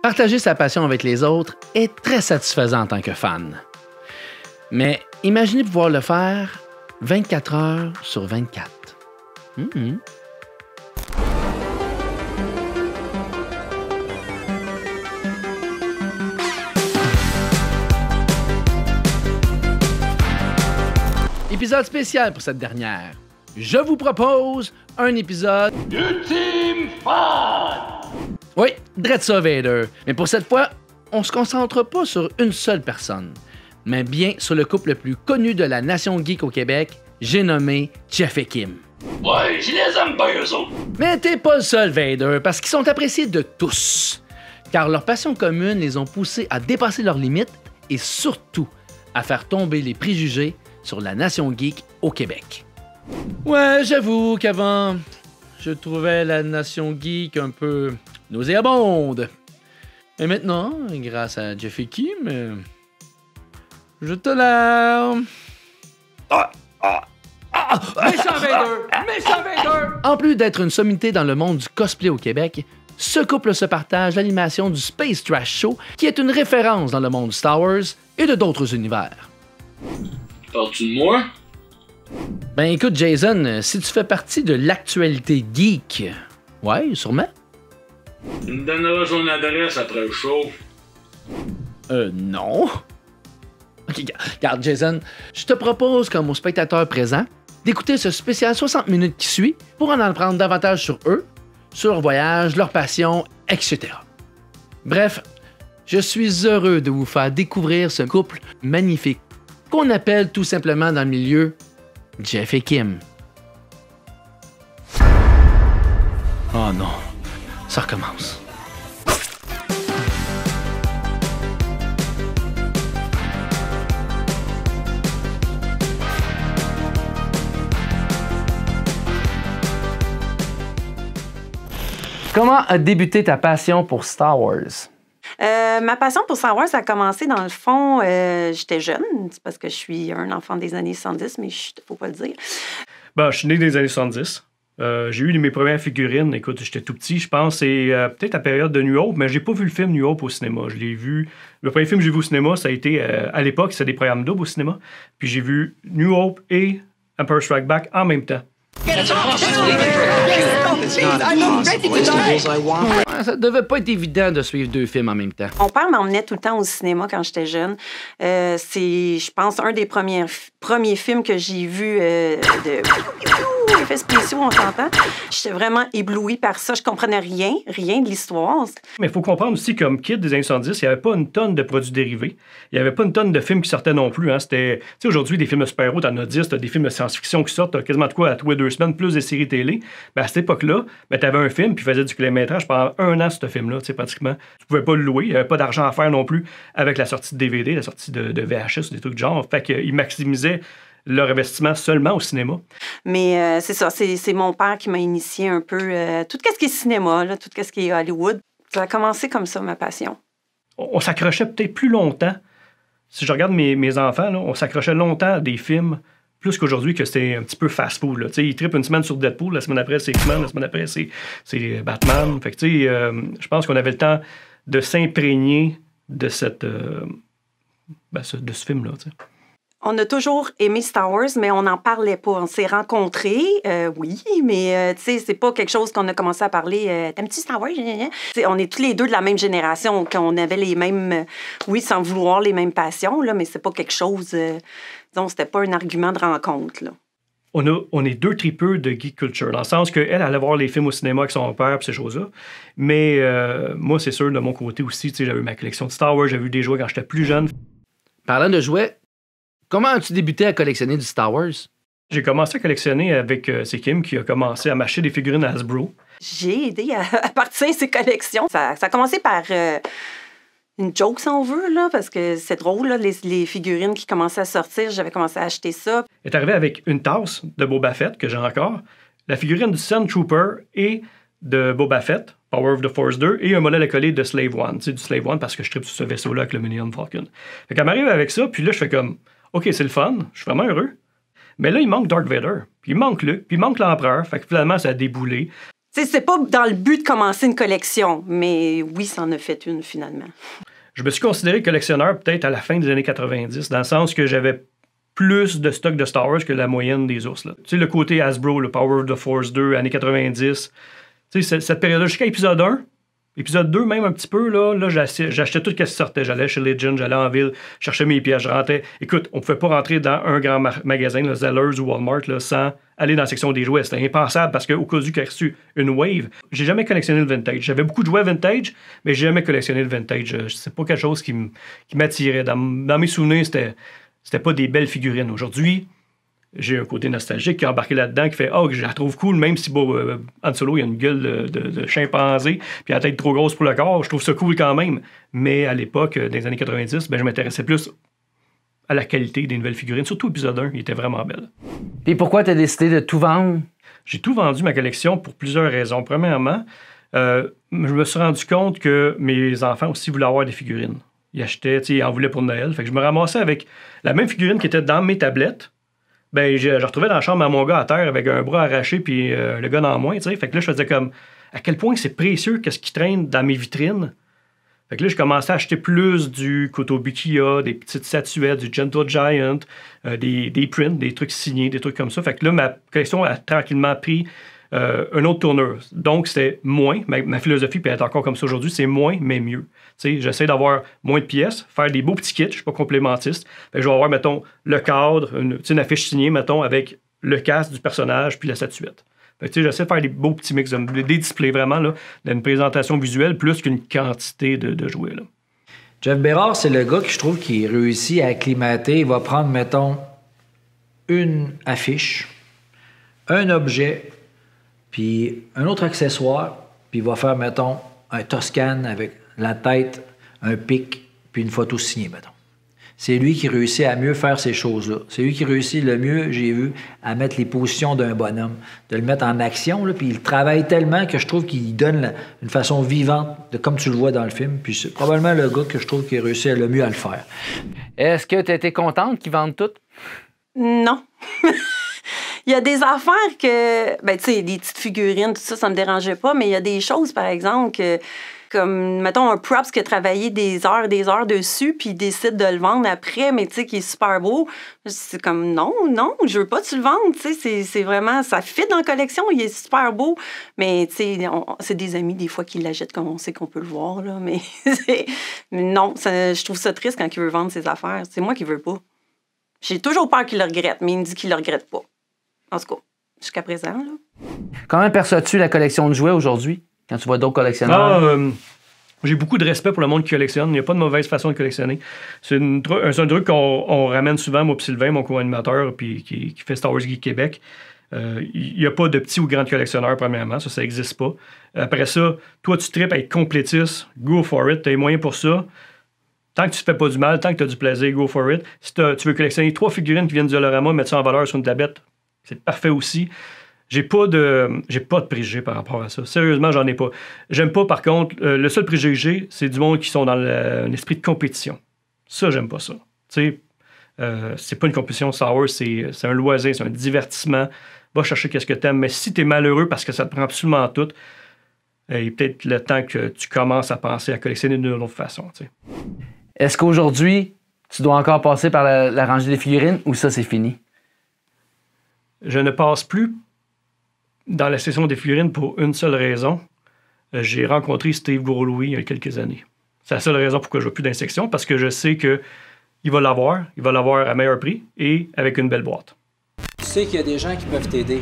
Partager sa passion avec les autres est très satisfaisant en tant que fan. Mais imaginez pouvoir le faire 24 heures sur 24. Épisode spécial pour cette dernière. Je vous propose un épisode Ultime Fan! Oui, drette ça, Vader. Mais pour cette fois, on se concentre pas sur une seule personne, mais bien sur le couple le plus connu de la nation geek au Québec, j'ai nommé Jeff et Kim. Ouais, je les aime bien, eux autres. Mais t'es pas le seul, Vader, parce qu'ils sont appréciés de tous. Car leur passion commune les ont poussés à dépasser leurs limites et surtout à faire tomber les préjugés sur la nation geek au Québec. Ouais, j'avoue qu'avant, je trouvais la nation geek un peu nauséabonde. Mais maintenant, grâce à Jeff et Kim, je tolère. Méchant Vader! Méchant Vader! En plus d'être une sommité dans le monde du cosplay au Québec, ce couple se partage l'animation du Space Trash Show, qui est une référence dans le monde Star Wars et de d'autres univers. Parles-tu de moi? Ben écoute, Jason, si tu fais partie de l'actualité geek, ouais, sûrement. Tu me donneras son adresse après le show. Non. Ok, regarde, Jason, je te propose, comme aux spectateurs présents, d'écouter ce spécial 60 minutes qui suit pour en apprendre davantage sur eux, sur leur voyage, leur passion, etc. Bref, je suis heureux de vous faire découvrir ce couple magnifique qu'on appelle tout simplement dans le milieu Jeff et Kim. Oh non, ça recommence. Comment a débuté ta passion pour Star Wars? Ma passion pour Star Wars a commencé dans le fond, j'étais jeune, c'est parce que je suis un enfant des années 70, mais faut pas le dire. Ben, je suis né dans les années 70. J'ai eu mes premières figurines, écoute, j'étais tout petit, je pense, c'est peut-être la période de New Hope, mais j'ai pas vu le film New Hope au cinéma. Je l'ai vu, le premier film que j'ai vu au cinéma, ça a été, à l'époque, c'était des programmes doubles au cinéma, puis j'ai vu New Hope et Empire Strikes Back en même temps. Ça devait pas être évident de suivre deux films en même temps. Mon père m'emmenait tout le temps au cinéma quand j'étais jeune. C'est, je pense, un des premiers films que j'ai vu de effets spéciaux, on s'entend. J'étais vraiment éblouie par ça. Je comprenais rien de l'histoire. Mais il faut comprendre aussi, comme kid des années 70, il n'y avait pas une tonne de produits dérivés. Il n'y avait pas une tonne de films qui sortaient non plus. Hein. C'était, tu sais, aujourd'hui, des films de super-héros, t'en as 10, t'as des films de science-fiction qui sortent, t'as quasiment de quoi à tous les 2 semaines, plus des séries télé. Ben, à cette époque-là, ben, t'avais un film, puis faisait du kilométrage pendant 1 an, ce film-là, tu sais, pratiquement. Tu pouvais pas le louer, il n'y avait pas d'argent à faire non plus avec la sortie de DVD, la sortie de VHS ou des trucs de genre. Fait qu'ils maximisaient leur investissement seulement au cinéma. Mais c'est ça, c'est mon père qui m'a initié un peu tout ce qui est cinéma, là, tout ce qui est Hollywood. Ça a commencé comme ça, ma passion. On s'accrochait peut-être plus longtemps. Si je regarde mes enfants, là, on s'accrochait longtemps à des films plus qu'aujourd'hui que c'était un petit peu fast-food. Là. Ils trippent une semaine sur Deadpool, la semaine après c'est X-Men, la semaine après c'est Batman. Fait que je pense qu'on avait le temps de s'imprégner de de ce film-là. T'sais. On a toujours aimé Star Wars, mais on n'en parlait pas. On s'est rencontrés, oui, mais c'est pas quelque chose qu'on a commencé à parler. T'aimes-tu Star Wars? On est tous les deux de la même génération, qu'on avait les mêmes, oui, sans vouloir les mêmes passions, là, mais c'est pas quelque chose, disons, c'était pas un argument de rencontre, là. On est deux tripeux de geek culture, dans le sens qu'elle allait voir les films au cinéma avec son père et ces choses-là. Mais moi, c'est sûr, de mon côté aussi, j'avais ma collection de Star Wars, j'avais vu des jouets quand j'étais plus jeune. Parlant de jouets, comment as-tu débuté à collectionner du Star Wars? J'ai commencé à collectionner avec c'est Kim qui a commencé à m'acheter des figurines Hasbro. J'ai aidé à partir de ces collections. Ça a commencé par une joke, si on veut, là, parce que c'est drôle, là, les figurines qui commençaient à sortir, j'avais commencé à acheter ça. Elle est arrivé avec une tasse de Boba Fett, que j'ai encore, la figurine du Sand Trooper et de Boba Fett, Power of the Force 2, et un modèle accolé de Slave One. Du Slave One parce que je tripe sur ce vaisseau-là avec le Millennium Falcon. Fait qu'elle m'arrive avec ça, puis là, je fais comme, OK, c'est le fun, je suis vraiment heureux. Mais là, il manque Darth Vader, puis il manque Luke, puis il manque l'Empereur. Fait que finalement, ça a déboulé. C'est pas dans le but de commencer une collection, mais oui, ça en a fait une finalement. Je me suis considéré collectionneur peut-être à la fin des années 90, dans le sens que j'avais plus de stock de Star Wars que la moyenne des ours. Tu sais, le côté Hasbro, le Power of the Force 2, années 90. Tu sais, cette période-là, jusqu'à épisode 1, épisode 2 même un petit peu, là j'achetais tout ce qui sortait. J'allais chez Legend, j'allais en ville, je cherchais mes pièces, je rentrais. Écoute, on pouvait pas rentrer dans un grand magasin, le Zellers ou Walmart, là, sans aller dans la section des jouets. C'était impensable parce qu'au cas où j'ai reçu une wave, j'ai jamais collectionné le vintage. J'avais beaucoup de jouets vintage, mais j'ai jamais collectionné le vintage. C'est pas quelque chose qui m'attirait. Dans mes souvenirs, c'était pas des belles figurines. Aujourd'hui, j'ai un côté nostalgique qui est embarqué là-dedans, qui fait « Oh, je la trouve cool, même si Han Solo, il a une gueule de chimpanzé, puis la tête trop grosse pour le corps, je trouve ça cool quand même. » Mais à l'époque, dans les années 90, je m'intéressais plus à la qualité des nouvelles figurines. Surtout épisode 1, il était vraiment belle. Puis pourquoi tu as décidé de tout vendre? J'ai tout vendu ma collection pour plusieurs raisons. Premièrement, je me suis rendu compte que mes enfants aussi voulaient avoir des figurines. Ils achetaient, ils en voulaient pour Noël. Fait que je me ramassais avec la même figurine qui était dans mes tablettes. Je retrouvais dans la chambre à mon gars à terre avec un bras arraché puis le gun en moins. Fait que là, je faisais comme à quel point c'est précieux qu'est-ce qui traîne dans mes vitrines. Fait que là, je commençais à acheter plus du Kotobukiya, des petites statuettes, du Gentle Giant, des prints, des trucs signés, des trucs comme ça. Fait que là, ma collection a tranquillement pris un autre tourneur. Donc, c'était moins. Ma philosophie, puis elle est encore comme ça aujourd'hui, c'est moins, mais mieux. J'essaie d'avoir moins de pièces, faire des beaux petits kits. Je ne suis pas complémentiste. Fait que je vais avoir, mettons, le cadre, une affiche signée, mettons, avec le casque du personnage puis la statuette. Fait que, j'essaie de faire des beaux petits mix, des displays vraiment, là, d'une présentation visuelle plus qu'une quantité de jouets. Là. Jeff Bérard, c'est le gars que je trouve qui réussit à acclimater. Il va prendre, mettons, une affiche, un objet, puis un autre accessoire, puis il va faire, mettons, un Toscan avec la tête, un pic, puis une photo signée, mettons. C'est lui qui réussit à mieux faire ces choses-là. C'est lui qui réussit le mieux, j'ai vu, à mettre les positions d'un bonhomme, de le mettre en action, là, puis il travaille tellement que je trouve qu'il donne une façon vivante, comme tu le vois dans le film, puis c'est probablement le gars que je trouve qui réussit le mieux à le faire. Est-ce que tu étais contente qu'ils vendent tout? Non. Il y a des affaires que, tu sais, des petites figurines, tout ça, ça me dérangeait pas, mais il y a des choses, par exemple, comme, mettons, un props qui a travaillé des heures dessus, puis il décide de le vendre après, mais tu sais, qui est super beau. C'est comme, non, je veux pas que tu le vendes, tu sais, c'est vraiment, ça fit dans la collection, il est super beau, mais tu sais, c'est des amis, des fois, qui l'achètent comme on sait qu'on peut le voir, là, mais non, je trouve ça triste quand il veut vendre ses affaires. C'est moi qui veux pas. J'ai toujours peur qu'il le regrette, mais il me dit qu'il le regrette pas. En tout cas, jusqu'à présent, là. Comment perçois-tu la collection de jouets aujourd'hui, quand tu vois d'autres collectionneurs? J'ai beaucoup de respect pour le monde qui collectionne. Il n'y a pas de mauvaise façon de collectionner. C'est un truc qu'on ramène souvent, moi et Sylvain, mon co-animateur, puis qui fait Star Wars Geek Québec. Il n'y a pas de petits ou grands collectionneurs, premièrement. Ça n'existe pas. Après ça, toi, tu tripes à être complétiste. Go for it. Tu as les moyens pour ça. Tant que tu te fais pas du mal, tant que tu as du plaisir, go for it. Si tu veux collectionner 3 figurines qui viennent du Dollarama, mettre ça en valeur sur une tablette, c'est parfait aussi. J'ai pas de préjugés par rapport à ça. Sérieusement, j'en ai pas. J'aime pas, par contre, le seul préjugé que j'ai, c'est du monde qui sont dans un esprit de compétition. Ça, j'aime pas ça. Tu sais, c'est pas une compétition Star Wars, c'est un loisir, c'est un divertissement. Va chercher qu'est-ce que t'aimes. Mais si t'es malheureux parce que ça te prend absolument tout, il est peut-être le temps que tu commences à penser à collectionner d'une autre façon. Tu sais. Est-ce qu'aujourd'hui, tu dois encore passer par la rangée des figurines ou ça, c'est fini? Je ne passe plus dans la section des figurines pour une seule raison. J'ai rencontré Steve Gros-Louis il y a quelques années. C'est la seule raison pourquoi je ne vais plus dans la section, parce que je sais qu'il va l'avoir à meilleur prix et avec une belle boîte. Tu sais qu'il y a des gens qui peuvent t'aider.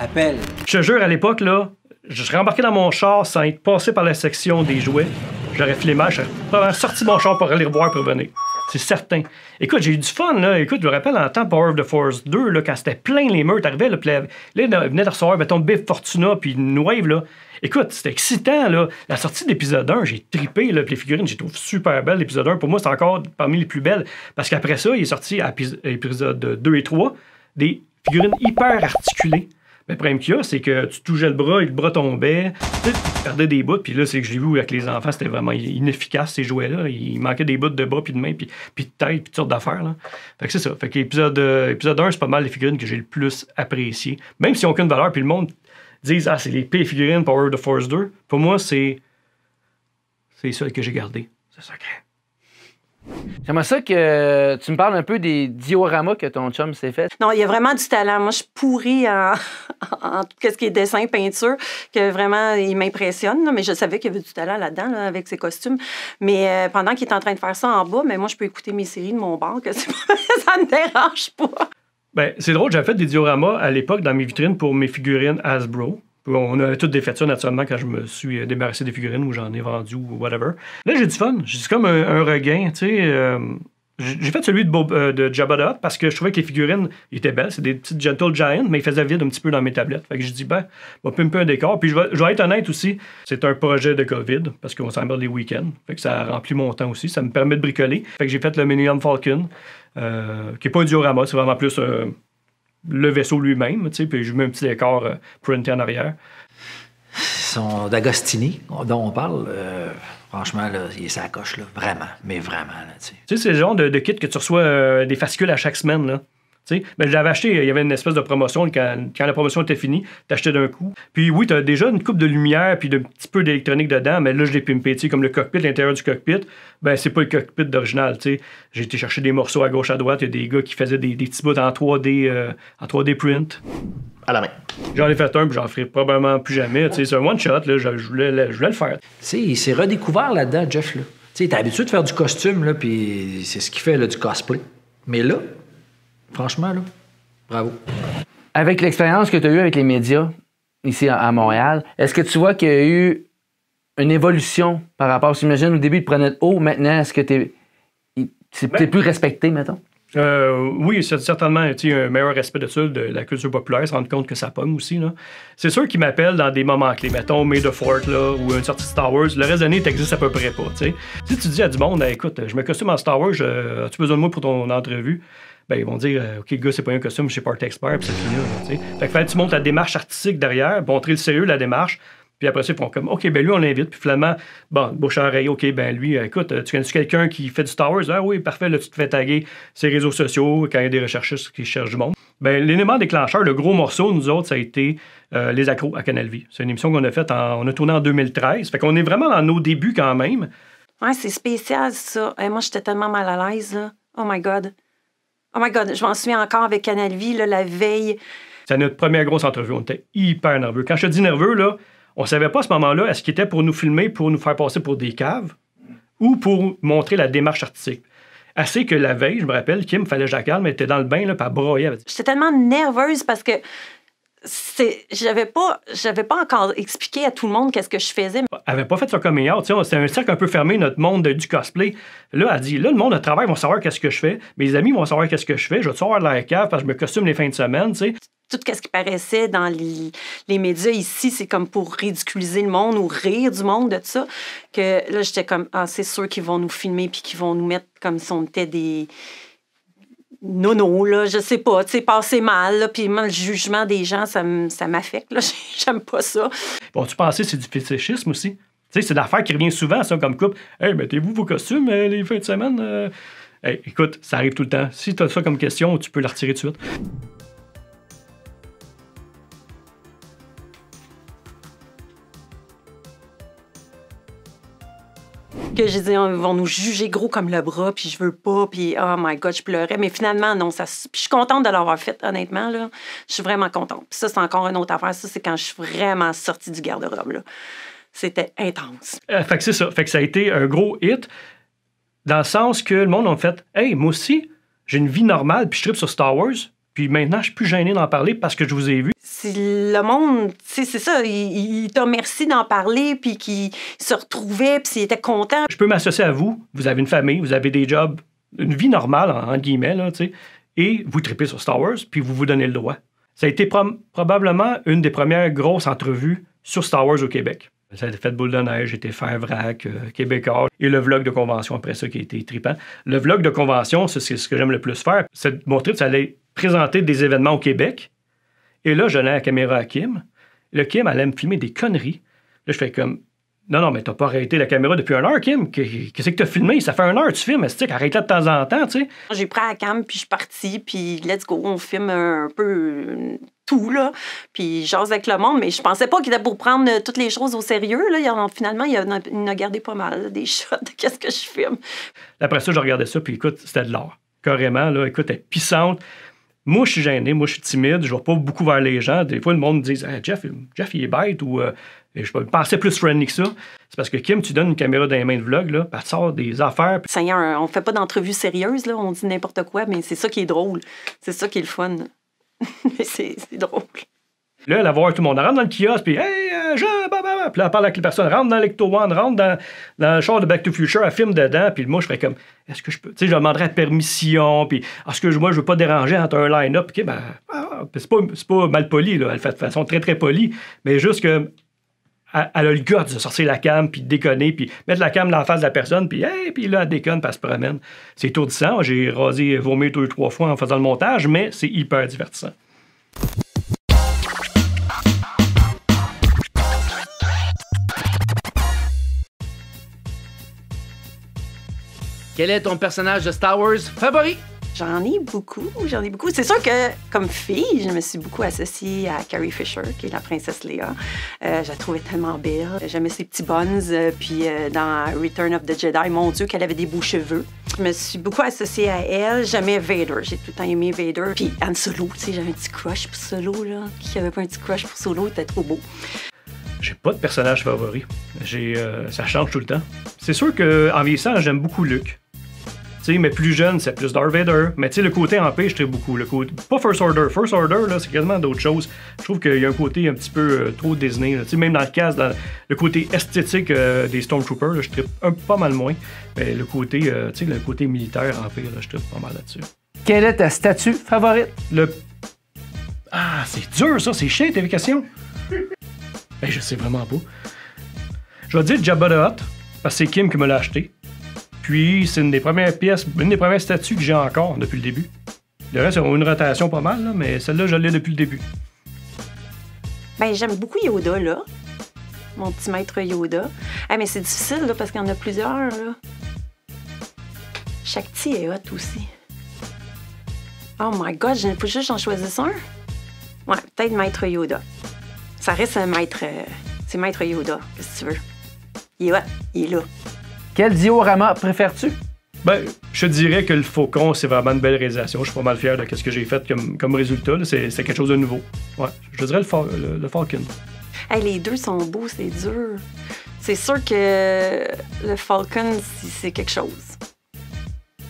Appelle. Je te jure, à l'époque, là, je serais embarqué dans mon char sans être passé par la section des jouets. J'aurais filé mal, j'aurais sorti mon char pour aller revoir pour revenir. C'est certain. Écoute, j'ai eu du fun, là. Écoute, je me rappelle en temps Power of the Force 2, là, quand c'était plein les murs, t'arrivais, là, il venait de recevoir, mettons, Biff Fortuna, puis une wave, là. Écoute, c'était excitant, là. La sortie de l'épisode 1, j'ai trippé, là, puis les figurines, j'ai trouvé super belles, l'épisode 1. Pour moi, c'est encore parmi les plus belles, parce qu'après ça, il est sorti à l'épisode 2 et 3, des figurines hyper articulées. Mais le problème qu'il y a, c'est que tu touchais le bras et le bras tombait, tu perdais des bouts, puis là, c'est que je l'ai vu avec les enfants, c'était vraiment inefficace, ces jouets-là. Il manquait des bouts de bras, puis de main, puis de tête, puis toutes sortes d'affaires, là. Fait que c'est ça. Fait que épisode 1, c'est pas mal les figurines que j'ai le plus appréciées. Même s'ils n'ont aucune valeur, puis le monde disent « Ah, c'est les pires figurines Power of the Force 2 », pour moi, c'est celle que j'ai gardée. C'est ça que... J'aimerais ça que tu me parles un peu des dioramas que ton chum s'est fait. Non, il y a vraiment du talent. Moi, je suis pourrie en tout ce qui est dessin, peinture, que vraiment, il m'impressionne. Là. Mais je savais qu'il y avait du talent là-dedans, là, avec ses costumes. Mais pendant qu'il est en train de faire ça en bas, mais moi, je peux écouter mes séries de mon bar, que ça ne me dérange pas. Ben, c'est drôle, j'avais fait des dioramas à l'époque dans mes vitrines pour mes figurines Hasbro. On a toutes défait ça naturellement quand je me suis débarrassé des figurines ou j'en ai vendu ou whatever. Là, j'ai du fun. J'ai comme un regain, tu sais. J'ai fait celui de Jabba the Hutt parce que je trouvais que les figurines étaient belles. C'est des petites Gentle Giant, mais ils faisaient vide un petit peu dans mes tablettes. Fait que je dis, ben, on va pimper un décor. Puis je vais être honnête aussi, c'est un projet de COVID parce qu'on s'en les week-ends. Fait que ça remplit mon temps aussi. Ça me permet de bricoler. Fait que j'ai fait le Millennium Falcon, qui n'est pas un diorama, c'est vraiment plus le vaisseau lui-même. Puis je mets un petit décor printé en arrière. Son d'Agostini, dont on parle, franchement, là, il est sa coche, là. Vraiment, mais vraiment. Là, tu sais, c'est le genre de kit que tu reçois des fascicules à chaque semaine. Là. Ben, je l'avais acheté, il y avait une espèce de promotion. Quand la promotion était finie, t'achetais d'un coup. Puis oui, t'as déjà une coupe de lumière puis un petit peu d'électronique dedans, mais là, je l'ai pimpé. Comme le cockpit, l'intérieur du cockpit, ben c'est pas le cockpit d'original. J'ai été chercher des morceaux à gauche, à droite. Il y a des gars qui faisaient des petits bouts en 3D print. À la main. J'en ai fait un, puis j'en ferai probablement plus jamais. C'est un one-shot, là, je voulais le faire. Il s'est redécouvert là-dedans, Jeff. Là. Il est habitué de faire du costume, là, puis c'est ce qu'il fait, là, du cosplay. Mais là, franchement, là, bravo. Avec l'expérience que tu as eue avec les médias ici à Montréal, est-ce que tu vois qu'il y a eu une évolution par rapport, j'imagine, au début, il te prenait de haut, maintenant, est-ce que t'es plus respecté, mettons? Oui, c'est certainement un meilleur respect de ça, de la culture populaire, se rendre compte que ça pomme aussi. Là. C'est sûr qu'ils m'appellent dans des moments clés, mettons May the Fourth là, ou une sortie de Star Wars. Le reste de l'année, t'existes à peu près pas. T'sais. Si tu dis à du monde, écoute, je me costume en Star Wars, as-tu besoin de moi pour ton entrevue? Ben, ils vont dire, OK, le gars, c'est pas un costume, chez Party Expert, puis c'est fini. Là, fait que tu montres la démarche artistique derrière, montrer le sérieux de la démarche. Puis après ça, ils font comme, OK, ben lui, on l'invite. Puis finalement, bon, bouche-à-oreille, OK, ben lui, écoute, tu connais-tu quelqu'un qui fait du Star Wars? Ah oui, parfait, là, tu te fais taguer ses réseaux sociaux quand il y a des recherchistes qui cherchent du monde. Ben l'élément déclencheur, le gros morceau, nous autres, ça a été Les Accros à Canal Vie. C'est une émission qu'on a faite, on a tourné en 2013. Fait qu'on est vraiment dans nos débuts quand même. Ouais, c'est spécial, ça. Moi, j'étais tellement mal à l'aise, là. Oh my God. Oh my God, je m'en souviens encore avec Canal Vie, là, la veille. C'est notre première grosse entrevue. On était hyper nerveux. Quand je te dis nerveux, là, on savait pas à ce moment-là, est-ce qu'il était pour nous filmer, pour nous faire passer pour des caves ou pour montrer la démarche artistique. Assez que la veille, je me rappelle, Kim, fallait que je la calme, elle était dans le bain, là, puis elle broyait. J'étais tellement nerveuse parce que j'avais pas encore expliqué à tout le monde qu'est-ce que je faisais. Elle avait pas fait son coming out. C'était un cercle un peu fermé, notre monde du cosplay. Là, elle dit, là, le monde de travail vont savoir qu'est-ce que je fais. Mes amis vont savoir qu'est-ce que je fais. Je vais savoir de la cave parce que je me costume les fins de semaine, tu sais. Tout ce qui paraissait dans les médias ici, c'est comme pour ridiculiser le monde ou rire du monde de ça. Que là, j'étais comme, c'est sûr qu'ils vont nous filmer puis qu'ils vont nous mettre comme si on était des nono, là, je sais pas, tu sais, passer mal, là, puis moi, le jugement des gens, ça m'affecte, là, j'aime pas ça. Bon, tu pensais c'est du fétichisme aussi? Tu sais, c'est l'affaire qui revient souvent, ça, comme couple. Hey, mettez-vous vos costumes les fins de semaine? Hey, écoute, ça arrive tout le temps. Si t'as ça comme question, tu peux la retirer tout de suite. Que j'ai dit, ils vont nous juger gros comme le bras, puis je veux pas, puis oh my God, je pleurais. Mais finalement, non, puis je suis contente de l'avoir fait, honnêtement, là. Je suis vraiment contente. Puis ça, c'est encore une autre affaire. Ça, c'est quand je suis vraiment sortie du garde-robe, là. C'était intense. Fait que c'est ça. Fait que ça a été un gros hit, dans le sens que le monde a fait « Hey, moi aussi, j'ai une vie normale, puis je tripe sur Star Wars, puis maintenant, je suis plus gêné d'en parler parce que je vous ai vu. » Si le monde, c'est ça, il t'a remercié d'en parler, puis qu'il se retrouvait, puis s'il était content. Je peux m'associer à vous. Vous avez une famille, vous avez des jobs, une vie normale, entre guillemets, là, tu sais, et vous tripez sur Star Wars, puis vous vous donnez le droit. Ça a été probablement une des premières grosses entrevues sur Star Wars au Québec. Ça a été fait boule de neige, j'ai été faire vrac, québécois, et le vlog de convention après ça qui a été trippant. Le vlog de convention, c'est ce que j'aime le plus faire, c'est de montrer que ça allait présenter des événements au Québec. Et là, je donnais la caméra à Kim. Le Kim allait me filmer des conneries. Là, je fais comme, non, mais t'as pas arrêté la caméra depuis 1 heure, Kim. Qu'est-ce que t'as filmé? Ça fait 1 heure, tu filmes. Arrête-la de temps en temps, tu sais. J'ai pris la cam, puis je suis partie, puis let's go, on filme un peu tout, là. Puis j'ose avec le monde, mais je pensais pas qu'il était pour prendre toutes les choses au sérieux, là. Finalement, il en a gardé pas mal, là, des shots de qu'est-ce que je filme. Après ça, je regardais ça, puis écoute, c'était de l'art. Carrément, là, écoute, elle est puissante. Moi, je suis gêné, moi, je suis timide, je ne vais pas beaucoup vers les gens. Des fois, le monde me dit hey, Jeff, il est bête, ou je pensais plus friendly que ça. C'est parce que Kim, tu donnes une caméra dans les mains de vlog, là, puis elle te sort des affaires. Seigneur, on fait pas d'entrevue sérieuse, là, on dit n'importe quoi, mais c'est ça qui est drôle. C'est ça qui est le fun. c'est drôle. Là, elle va voir tout le monde. Elle rentre dans le kiosque, puis hey, Jean, bah. Puis là, elle parle avec les personnes. Rentre dans l'Ecto One, rentre dans le char de Back to the Future, elle filme dedans, puis moi, je ferais comme, est-ce que je peux. Tu sais, je demanderais la permission, puis est-ce que moi, je veux pas déranger entre un line-up. OK, c'est pas mal poli, là. Elle le fait de façon très, très polie, mais juste que. Elle a le guts de sortir la cam, puis de déconner, puis mettre la cam dans la face de la personne, puis hey, puis là, elle déconne, puis elle se promène. C'est étourdissant. J'ai rasé, vomi 2 ou 3 fois en faisant le montage, mais c'est hyper divertissant. Quel est ton personnage de Star Wars favori? J'en ai beaucoup. C'est sûr que, comme fille, je me suis beaucoup associée à Carrie Fisher, qui est la princesse Leia. Je la trouvais tellement belle. J'aimais ses petits buns. Puis dans Return of the Jedi, mon Dieu, qu'elle avait des beaux cheveux. Je me suis beaucoup associée à elle. J'aimais Vader. J'ai tout le temps aimé Vader. Puis Han Solo, tu sais, j'avais un petit crush pour Solo, là. Qui avait pas un petit crush pour Solo? Il était trop beau. J'ai pas de personnage favori. Ça change tout le temps. C'est sûr qu'en vieillissant, j'aime beaucoup Luke. T'sais, mais plus jeune, c'est plus Darth Vader. Mais tu sais, le côté en paix, je tripe beaucoup. Pas First Order. First Order, là, c'est quasiment d'autres choses. Je trouve qu'il y a un côté un petit peu trop Disney. Même dans le cas, dans le côté esthétique des Stormtroopers, là, je tripe pas mal moins. Mais le côté, le côté militaire en paix, je tripe pas mal là-dessus. Quelle est ta statue favorite? Ah, c'est dur, ça. C'est chiant, tes questions. Ben, je sais vraiment pas. Je vais dire Jabba the Hutt, parce que c'est Kim qui me l'a acheté. Puis, c'est une des premières pièces, une des premières statues que j'ai encore depuis le début. Le reste, ils ont une rotation pas mal, là, mais celle-là, je l'ai depuis le début. Ben, j'aime beaucoup Yoda, là. Mon petit maître Yoda. Ah, mais c'est difficile, là, parce qu'il y en a plusieurs, là. Shakti est hot aussi. Oh my God, il faut juste que j'en choisisse un. Ouais, peut-être maître Yoda. Ça reste un maître... c'est maître Yoda, qu'est-ce que tu veux. Il est hot, il est là. Quel diorama préfères-tu? Ben, je te dirais que le Faucon, c'est vraiment une belle réalisation. Je suis pas mal fier de ce que j'ai fait comme résultat. C'est quelque chose de nouveau. Ouais, je te dirais le Falcon. Hey, les deux sont beaux, c'est dur. C'est sûr que le Falcon, c'est quelque chose.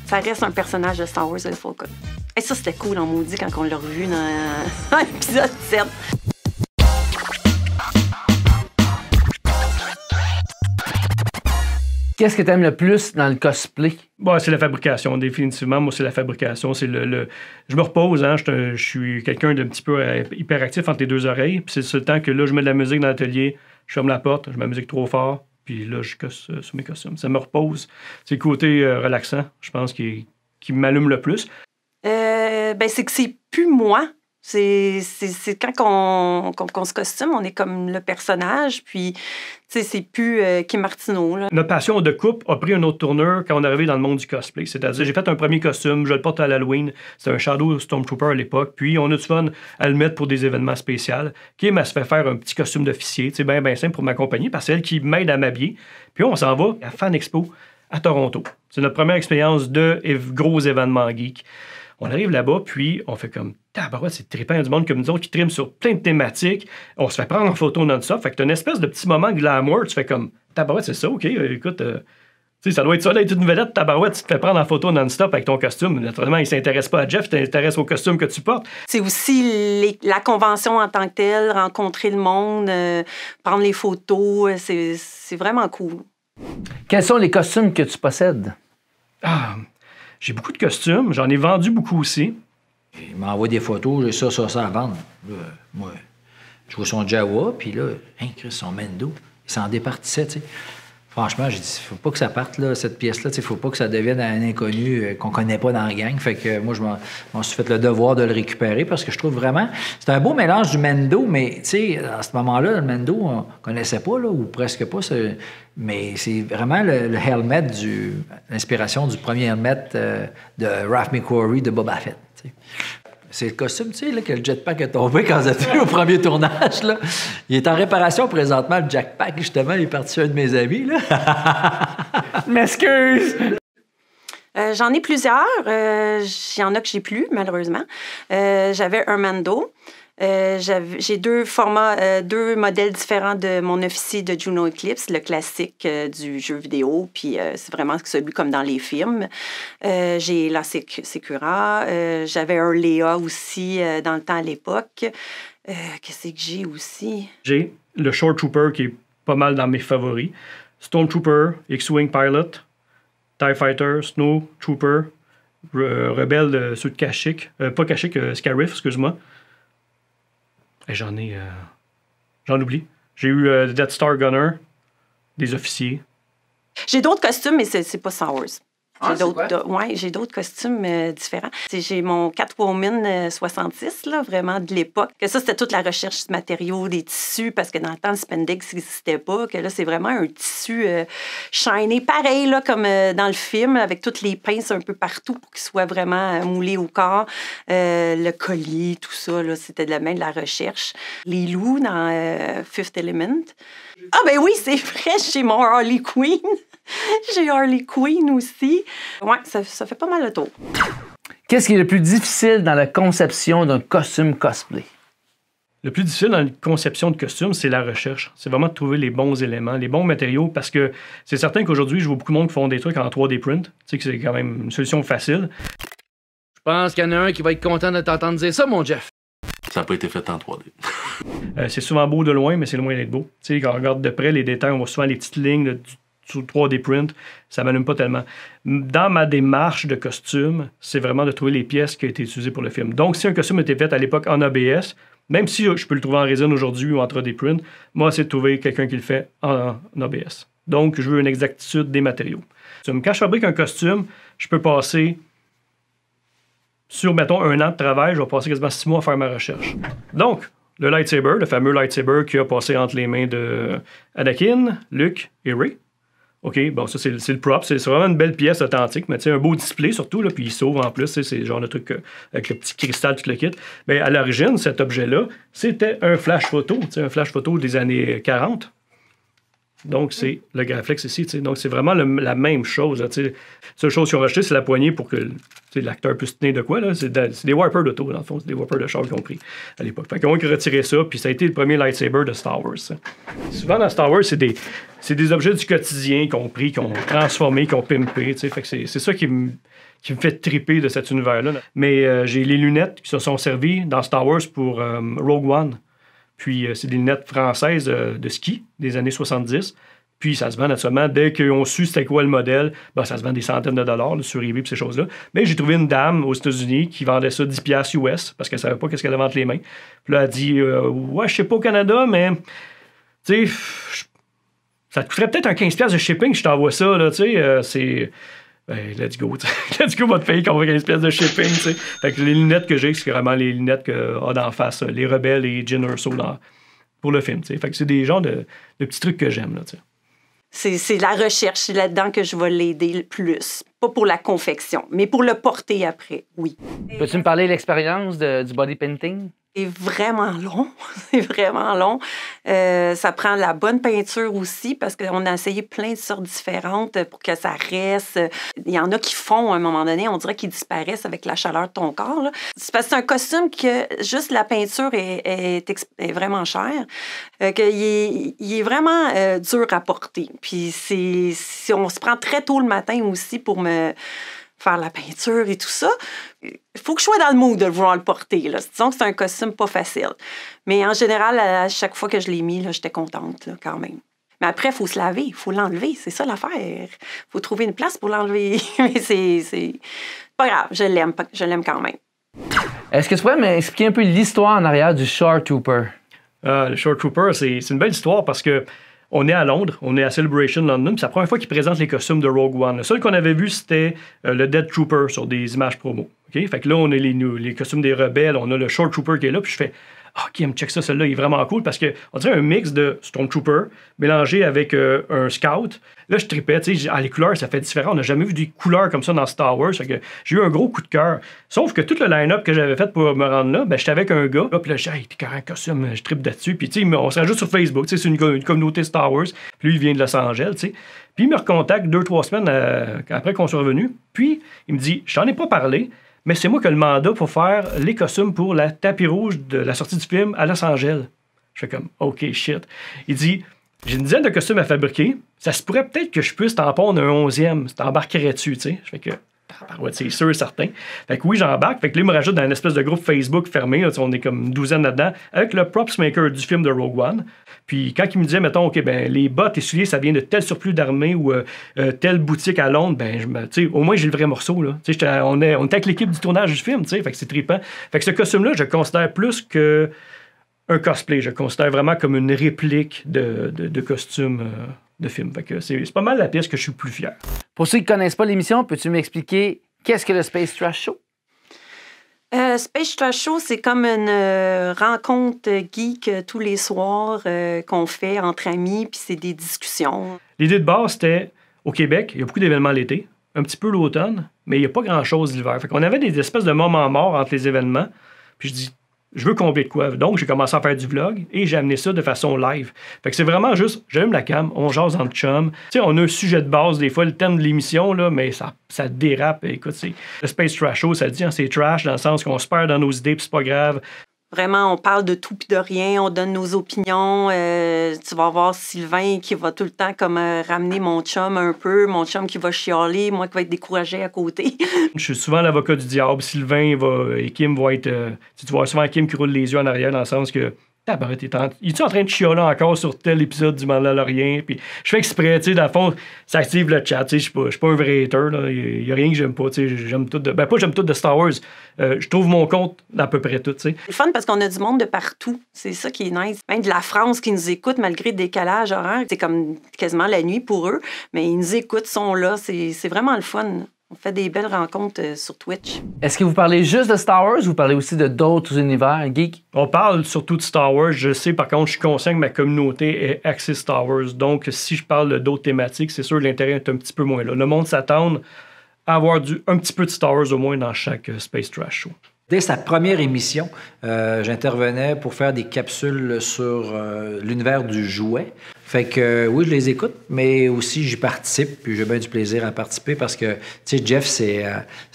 Ça reste un personnage de Star Wars, le Falcon. Et ça, c'était cool en maudit quand on l'a revu dans l'épisode 7. Qu'est-ce que tu aimes le plus dans le cosplay? Bon, c'est la fabrication, définitivement. Moi, c'est la fabrication. Je me repose, hein. Je suis quelqu'un d'un petit peu hyperactif entre les deux oreilles. Puis c'est le temps que là, je mets de la musique dans l'atelier, je ferme la porte, je mets la musique trop fort, puis là, je cosse sur mes costumes. Ça me repose. C'est le côté relaxant, je pense, qui m'allume le plus. Ben, c'est que c'est plus moi. C'est quand on se costume, on est comme le personnage, puis c'est plus Kim Martineau. Là. Notre passion de coupe a pris une autre tournure quand on est arrivé dans le monde du cosplay. C'est-à-dire, j'ai fait un premier costume, je le porte à l'Halloween, c'était un Shadow Stormtrooper à l'époque, puis on a du fun à le mettre pour des événements spéciaux. Kim, elle se fait faire un petit costume d'officier, bien simple pour m'accompagner, parce que c'est elle qui m'aide à m'habiller. Puis on s'en va à Fan Expo à Toronto. C'est notre première expérience de gros événements geek. On arrive là-bas, puis on fait comme tabarouette, c'est trippant, il y a du monde comme nous autres qui triment sur plein de thématiques. On se fait prendre en photo non-stop. Fait que t'as une espèce de petit moment glamour. Tu fais comme tabarouette, c'est ça, OK, écoute, ça doit être ça, d'être une vedette, tabarouette, tu te fais prendre en photo non-stop avec ton costume. Naturellement, il s'intéresse pas à Jeff, il s'intéresse au costume que tu portes. C'est aussi la convention en tant que telle, rencontrer le monde, prendre les photos, c'est vraiment cool. Quels sont les costumes que tu possèdes? J'ai beaucoup de costumes, j'en ai vendu beaucoup aussi. Il m'envoie des photos, j'ai ça à vendre. Là, moi, je vois son Jawa, puis là, Chris, son Mendo, il s'en départissait, tu sais. Franchement, j'ai dit, faut pas que ça parte, là, cette pièce-là, tu sais, faut pas que ça devienne un inconnu qu'on connaît pas dans la gang. Fait que moi, je m'en suis fait le devoir de le récupérer parce que je trouve vraiment... C'est un beau mélange du Mendo, mais, tu sais, à ce moment-là, le Mendo, on connaissait pas, là, ou presque pas, mais c'est vraiment le helmet l'inspiration du premier helmet de Ralph McQuarrie de Boba Fett, tu sais. C'est le costume, tu sais, là, que le jetpack est tombé quand vous êtes venu au premier tournage. Là. Il est en réparation présentement, le jetpack, justement. Il est parti chez un de mes amis. Là. M'excuse! J'en ai plusieurs. Il y en a que j'ai plus, malheureusement. J'avais un Mando. J'ai deux modèles différents de mon officier de Juno Eclipse, le classique du jeu vidéo, puis c'est vraiment celui comme dans les films. J'ai la Secura, j'avais un Léa aussi dans le temps à l'époque. Qu'est-ce que j'ai aussi? J'ai le Shore Trooper qui est pas mal dans mes favoris. Stormtrooper, X-Wing Pilot, TIE Fighter, Snow Trooper, Rebelle, ceux de Kashyyyk, pas Kashyyyk, Scarif, excuse-moi. Et j'en oublie. J'ai eu Death Star Gunner, des officiers. J'ai d'autres costumes, mais c'est pas Star Wars. J'ai d'autres costumes différents. J'ai mon Catwoman 66, là, vraiment de l'époque. Que ça, c'était toute la recherche de matériaux, des tissus, parce que dans le temps, le spandex n'existait pas. Que là, c'est vraiment un tissu shiny, pareil là, comme dans le film, avec toutes les pinces un peu partout pour qu'il soit vraiment moulé au corps. Le collier, tout ça, là, c'était de la main de la recherche. Les loups dans Fifth Element. Ah ben oui, c'est vrai, j'ai mon Harley Quinn. J'ai Harley Quinn aussi. Ouais, ça fait pas mal le tour. Qu'est-ce qui est le plus difficile dans la conception d'un costume cosplay? Le plus difficile dans la conception de costume, c'est la recherche. C'est vraiment de trouver les bons éléments, les bons matériaux, parce que c'est certain qu'aujourd'hui, je vois beaucoup de monde qui font des trucs en 3D print. Tu sais que c'est quand même une solution facile. Je pense qu'il y en a un qui va être content de t'entendre dire ça, mon Jeff. Ça n'a pas été fait en 3D. C'est souvent beau de loin, mais c'est loin d'être beau. Tu sais, quand on regarde de près les détails, on voit souvent les petites lignes sur 3D print. Ça m'allume pas tellement. Dans ma démarche de costume, c'est vraiment de trouver les pièces qui ont été utilisées pour le film. Donc, si un costume a été fait à l'époque en ABS, même si je peux le trouver en résine aujourd'hui ou en 3D print, moi, c'est de trouver quelqu'un qui le fait en ABS. Donc, je veux une exactitude des matériaux. Quand je fabrique un costume, je peux passer sur, mettons, 1 an de travail, je vais passer quasiment 6 mois à faire ma recherche. Donc, le lightsaber, le fameux lightsaber qui a passé entre les mains de Anakin, Luke et Rey. OK, bon, ça, c'est le prop. C'est vraiment une belle pièce authentique, mais tu sais, un beau display surtout, là, puis il s'ouvre en plus. C'est le genre de truc avec le petit cristal, tout le kit. Bien, à l'origine, cet objet-là, c'était un flash photo, un flash photo des années 40. Donc, c'est le Graflex ici. Donc, c'est vraiment la même chose. La seule chose qu'ils ont rajouté, c'est la poignée pour que l'acteur puisse tenir de quoi. C'est des wipers d'auto, dans le fond. C'est des wipers de char qu'ils ont pris à l'époque. Fait qu'ils ont retiré ça, puis ça a été le premier lightsaber de Star Wars. Ça. Souvent, dans Star Wars, c'est des objets du quotidien qu'ils ont pris, qu'ils ont transformés, qu'ils ont pimpé. Fait que c'est ça qui me fait triper de cet univers-là. Mais j'ai les lunettes qui se sont servies dans Star Wars pour Rogue One. Puis, c'est des lunettes françaises de ski des années 70. Puis, ça se vend naturellement. Dès qu'ils ont su c'était quoi le modèle, ben, ça se vend des centaines de dollars là, sur eBay et ces choses-là. Mais j'ai trouvé une dame aux États-Unis qui vendait ça 10$ US parce qu'elle ne savait pas qu'est-ce qu'elle avait entre les mains. Puis là, elle a dit ouais, je sais pas au Canada, mais tu sais, ça te coûterait peut-être un 15$ de shipping, je t'envoie ça. Là, tu sais, c'est. Ben, let's go. Let's go, votre pays, qu'on va 15$ de shipping. T'sais. Fait que les lunettes que j'ai, c'est vraiment les lunettes qu'a d'en face les Rebelles et Jyn Erso pour le film. T'sais. Fait que c'est des genres de petits trucs que j'aime. Là, c'est la recherche, c'est là-dedans que je vais l'aider le plus. Pas pour la confection, mais pour le porter après, oui. Peux-tu me parler de l'expérience du body painting? C'est vraiment long. C'est vraiment long. Ça prend la bonne peinture aussi parce qu'on a essayé plein de sortes différentes pour que ça reste. Il y en a qui font à un moment donné, on dirait qu'ils disparaissent avec la chaleur de ton corps. Là. C'est parce que c'est un costume que juste la peinture est vraiment chère. Il est vraiment dur à porter. Puis on se prend très tôt le matin aussi pour me faire la peinture et tout ça. Il faut que je sois dans le mood de vouloir le porter. Là. Disons que c'est un costume pas facile. Mais en général, à chaque fois que je l'ai mis, là, j'étais contente là, quand même. Mais après, il faut se laver, il faut l'enlever. C'est ça l'affaire. Il faut trouver une place pour l'enlever. Mais c'est pas grave, je l'aime quand même. Est-ce que tu pourrais m'expliquer un peu l'histoire en arrière du Shore Trooper? Le Shore Trooper, c'est une belle histoire parce que on est à Londres, on est à Celebration London, puis c'est la première fois qu'ils présentent les costumes de Rogue One. Le seul qu'on avait vu, c'était le Death Trooper sur des images promo. Okay? Fait que là, on a les costumes des rebelles, on a le Shore Trooper qui est là, puis je fais OK, check ça, celui-là, il est vraiment cool parce qu'on dirait un mix de Stormtrooper mélangé avec un Scout. Là, je tripais, tu sais, les couleurs, ça fait différent. On n'a jamais vu des couleurs comme ça dans Star Wars. Fait que j'ai eu un gros coup de cœur. Sauf que tout le line-up que j'avais fait pour me rendre là, ben, j'étais avec un gars. Puis là, j'ai dit, hey, t'es carrément costume, je tripe là-dessus. Puis, tu sais, on se rajoute sur Facebook, tu sais, c'est une communauté Star Wars. Puis lui, il vient de Los Angeles, tu sais. Puis il me recontacte 2-3 semaines après qu'on soit revenu. Puis il me dit, je t'en ai pas parlé, mais c'est moi qui ai le mandat pour faire les costumes pour la tapis rouge de la sortie du film à Los Angeles. Je fais comme, OK, shit. Il dit, j'ai une dizaine de costumes à fabriquer. Ça se pourrait peut-être que je puisse t'en pondre un 11e. T'embarquerais dessus, tu sais. Je fais que, c'est sûr et certain. Fait que oui, j'embarque. Fait que là, il me rajoute dans une espèce de groupe Facebook fermé. Là, on est comme une douzaine là-dedans. Avec le props maker du film de Rogue One. Puis quand il me disait, mettons, OK, ben les bottes et souliers, ça vient de tel surplus d'armée ou telle boutique à Londres, ben, tu sais, au moins, j'ai le vrai morceau, là. Tu sais, on était avec l'équipe du tournage du film, tu sais. Fait que c'est trippant. Fait que ce costume-là, je le considère plus que un cosplay. Je le considère vraiment comme une réplique de costume de film. Fait que c'est pas mal la pièce que je suis le plus fier. Pour ceux qui ne connaissent pas l'émission, peux-tu m'expliquer qu'est-ce que le Space Trash Show? Space Trash Show, c'est comme une rencontre geek tous les soirs qu'on fait entre amis, puis c'est des discussions. L'idée de base, c'était, au Québec, il y a beaucoup d'événements l'été, un petit peu l'automne, mais il n'y a pas grand-chose l'hiver. Fait qu'on avait des espèces de moments morts entre les événements, puis je dis, je veux combler de quoi. Donc, j'ai commencé à faire du vlog et j'ai amené ça de façon live. Fait que c'est vraiment juste, j'allume la cam, on jase entre chum. Tu sais, on a un sujet de base, des fois, le thème de l'émission, là, mais ça dérape. Écoute, c'est le Space Trash Show, ça dit, hein, c'est trash dans le sens qu'on se perd dans nos idées puis c'est pas grave. Vraiment, on parle de tout puis de rien, on donne nos opinions. Tu vas voir Sylvain qui va tout le temps comme ramener mon chum un peu, mon chum qui va chialer, moi qui va être découragé à côté. Je suis souvent l'avocat du diable. Sylvain et Kim vont être... tu vois souvent Kim qui roule les yeux en arrière dans le sens que il est en train de chialer encore sur tel épisode du Mandalorian? Puis je fais exprès, tu sais, dans le fond, ça active le chat. Je suis pas un vrai hater. Il n'y a rien que j'aime pas. J'aime tout de... Ben, pas j'aime tout de Star Wars. Je trouve mon compte d'à peu près tout. T'sais. C'est fun parce qu'on a du monde de partout. C'est ça qui est nice. Même de la France qui nous écoute malgré le décalage horaire. C'est comme quasiment la nuit pour eux. Mais ils nous écoutent, sont là. C'est vraiment le fun. On fait des belles rencontres sur Twitch. Est-ce que vous parlez juste de Star Wars ou vous parlez aussi de d'autres univers geeks? On parle surtout de Star Wars. Je sais, par contre, je suis conscient que ma communauté est axée Star Wars. Donc, si je parle d'autres thématiques, c'est sûr que l'intérêt est un petit peu moins là. Le monde s'attend à avoir un petit peu de Star Wars au moins dans chaque Space Trash Show. Dès sa première émission, j'intervenais pour faire des capsules sur l'univers du jouet. Fait que oui, je les écoute, mais aussi j'y participe, puis j'ai bien du plaisir à participer parce que, tu sais, Jeff, c'est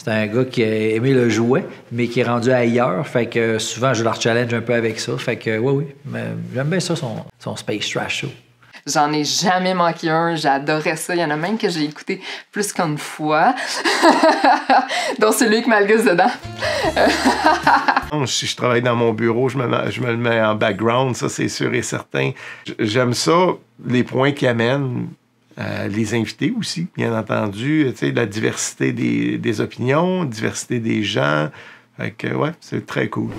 un gars qui a aimé le jouet, mais qui est rendu ailleurs. Fait que souvent, je leur challenge un peu avec ça. Fait que oui, mais j'aime bien ça, son Space Trash Show. J'en ai jamais manqué un, j'adorais ça. Il y en a même que j'ai écouté plus qu'une fois, dont celui avec Malgus dedans. Si je travaille dans mon bureau, je me le mets en background, ça c'est sûr et certain. J'aime ça, les points qui amènent les invités aussi, bien entendu, tu sais, la diversité des opinions, diversité des gens. Fait que ouais, c'est très cool.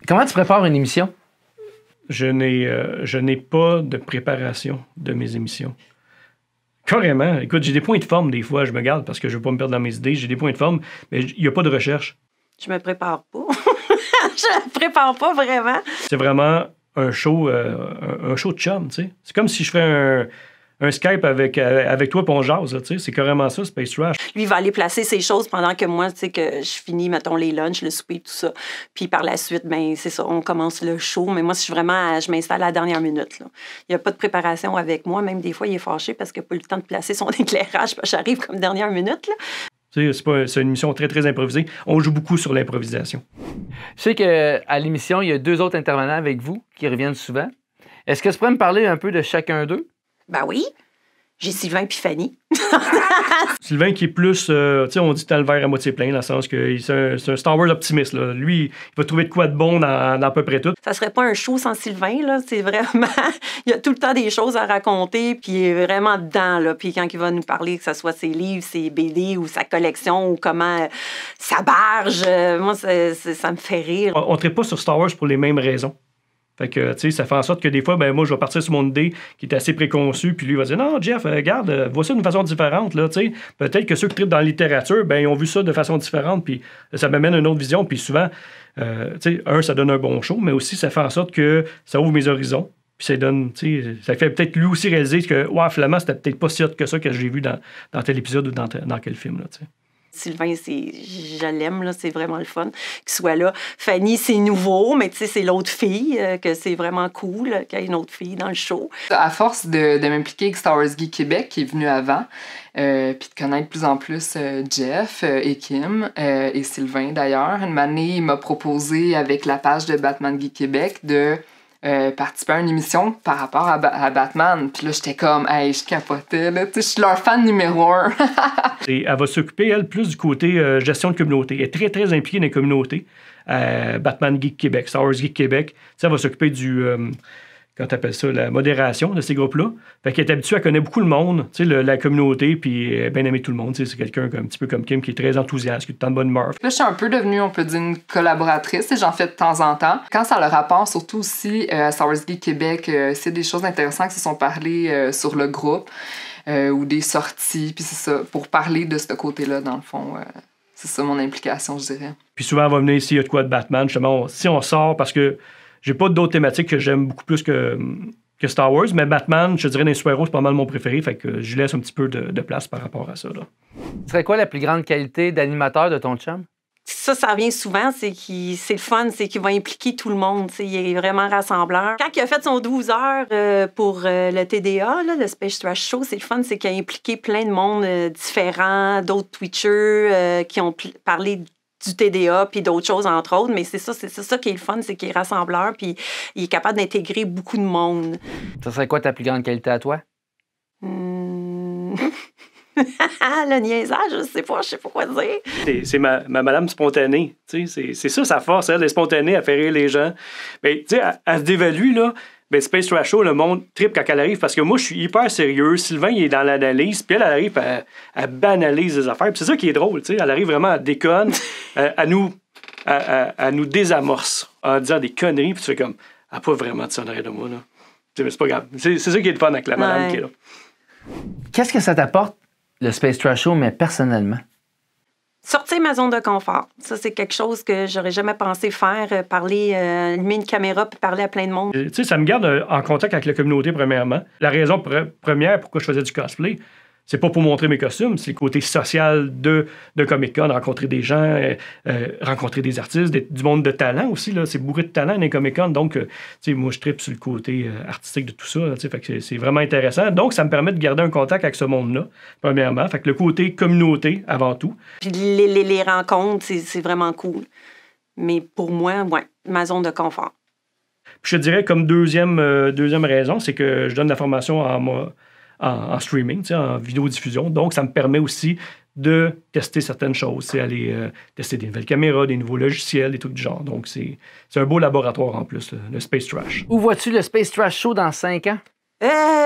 Comment tu prépares une émission? Je n'ai pas de préparation de mes émissions. Carrément. Écoute, j'ai des points de forme des fois, je me garde parce que je ne veux pas me perdre dans mes idées. J'ai des points de forme, mais il n'y a pas de recherche. Je me prépare pas. Je me prépare pas vraiment. C'est vraiment un show de chum, tu sais. C'est comme si je ferais un Skype avec toi et on jase, tu sais. C'est carrément ça, Space Trash. Lui, il va aller placer ses choses pendant que moi, tu sais, que je finis, mettons, les lunchs, le souper, tout ça. Puis par la suite, ben c'est ça, on commence le show. Mais moi, je m'installe à la dernière minute, là. Il n'y a pas de préparation avec moi. Même des fois, il est fâché parce qu'il n'a pas eu le temps de placer son éclairage. J'arrive comme dernière minute, là. Tu sais, c'est une émission très, très improvisée. On joue beaucoup sur l'improvisation. Je sais qu'à l'émission, il y a 2 autres intervenants avec vous qui reviennent souvent. Est-ce que tu pourrais me parler un peu de chacun d'eux? Ben oui. J'ai Sylvain puis Fanny. Sylvain qui est plus, tu sais, on dit que t'as le verre à moitié plein, dans le sens que c'est un Star Wars optimiste. Là. Lui, il va trouver de quoi de bon dans à peu près tout. Ça serait pas un show sans Sylvain, là. C'est vraiment... il y a tout le temps des choses à raconter, puis il est vraiment dedans, là. Puis quand il va nous parler, que ce soit ses livres, ses BD ou sa collection ou comment sa barge, moi, ça me fait rire. On ne traite pas sur Star Wars pour les mêmes raisons. Fait que, tu sais, ça fait en sorte que des fois, ben moi, je vais partir sur mon idée qui est assez préconçue, puis lui va dire, non, Jeff, regarde, vois ça d'une façon différente, là, tu sais. Peut-être que ceux qui trippent dans la littérature, ben ils ont vu ça de façon différente, puis ça m'amène à une autre vision, puis souvent, tu sais, ça donne un bon show, mais aussi, ça fait en sorte que ça ouvre mes horizons. Puis ça donne, tu sais, ça fait peut-être lui aussi réaliser que, ouais, finalement, c'était peut-être pas si hot que ça que j'ai vu dans tel épisode ou dans quel film, là, tu sais. Sylvain, je l'aime, là, c'est vraiment le fun qu'il soit là. Fanny, c'est nouveau, mais tu sais, c'est l'autre fille, que c'est vraiment cool qu'il y ait une autre fille dans le show. À force de m'impliquer avec Star Wars Geek Québec, qui est venu avant, puis de connaître de plus en plus Jeff et Kim et Sylvain d'ailleurs, une année, il m'a proposé avec la page de Batman Geek Québec de participer à une émission par rapport à Batman. Puis là, j'étais comme, hey, je capotais, là, tu sais, je suis leur fan numéro 1. Et elle va s'occuper, elle, plus du côté gestion de communauté. Elle est très, très impliquée dans les communautés. Batman Geek Québec, Star Wars Geek Québec. Tu sais, elle va s'occuper du... quand t'appelles ça, la modération de ces groupes-là. Fait qu'elle est habituée à connaître beaucoup le monde, tu sais, la communauté, puis elle est bien aimée tout le monde. Tu sais, c'est quelqu'un un petit peu comme Kim qui est très enthousiaste, qui a tant de bonne humeur. Là, je suis un peu devenue, on peut dire, une collaboratrice, et j'en fais de temps en temps. Quand ça a le rapport, surtout aussi à Star Wars Geek Québec, c'est des choses intéressantes qui se sont parlées sur le groupe, ou des sorties, puis c'est ça, pour parler de ce côté-là, dans le fond. C'est ça mon implication, je dirais. Puis souvent, elle va venir ici, il y a de quoi de Batman. Justement, si on sort, parce que j'ai pas d'autres thématiques que j'aime beaucoup plus que Star Wars, mais Batman, je dirais, dans les super-héros, c'est pas mal mon préféré, fait que je laisse un petit peu de place par rapport à ça, là. Ce serait quoi la plus grande qualité d'animateur de ton chum? Ça revient souvent, c'est le fun, c'est qu'il va impliquer tout le monde. Il est vraiment rassembleur. Quand il a fait son 12 heures pour le TDA, là, le Space Trash Show, c'est le fun, c'est qu'il a impliqué plein de monde différents, d'autres Twitchers qui ont parlé du TDA puis d'autres choses, entre autres. Mais c'est ça qui est le fun, c'est qu'il est rassembleur puis il est capable d'intégrer beaucoup de monde. Ça serait quoi ta plus grande qualité à toi? Le niaisage, je sais pas quoi dire. C'est ma madame spontanée. C'est ça sa force, elle est spontanée, elle fait rire les gens. Mais tu sais, elle se dévalue, là. Ben, Space Trash Show, le monde tripe quand elle arrive parce que moi, je suis hyper sérieux. Sylvain, il est dans l'analyse, puis elle arrive à banaliser les affaires. Puis c'est ça qui est drôle, tu sais. Elle arrive vraiment à déconne, à nous désamorce en disant des conneries, puis tu fais comme, elle n'a pas vraiment de sonnerie de moi, là. Mais c'est pas grave. C'est ça qui est le fun avec la madame qui est là. Qu'est-ce que ça t'apporte, le Space Trash Show, mais personnellement? Sortir ma zone de confort. Ça, c'est quelque chose que j'aurais jamais pensé faire, allumer une caméra puis parler à plein de monde. Tu sais, ça me garde en contact avec la communauté, premièrement. La raison première pourquoi je faisais du cosplay, c'est pas pour montrer mes costumes, c'est le côté social de Comic-Con, rencontrer des gens, rencontrer des artistes, du monde de talent aussi, là. C'est bourré de talent dans les Comic-Con, donc, tu sais, moi, je tripe sur le côté artistique de tout ça, tu sais, fait que c'est vraiment intéressant. Donc, ça me permet de garder un contact avec ce monde-là, premièrement. Fait que le côté communauté, avant tout. Puis les rencontres, c'est vraiment cool. Mais pour moi, ouais, ma zone de confort. Puis je te dirais, comme deuxième raison, c'est que je donne la formation en streaming, en vidéodiffusion. Donc, ça me permet aussi de tester certaines choses, aller tester des nouvelles caméras, des nouveaux logiciels, des trucs du genre. Donc, c'est un beau laboratoire en plus, le Space Trash. Où vois-tu le Space Trash Show dans 5 ans?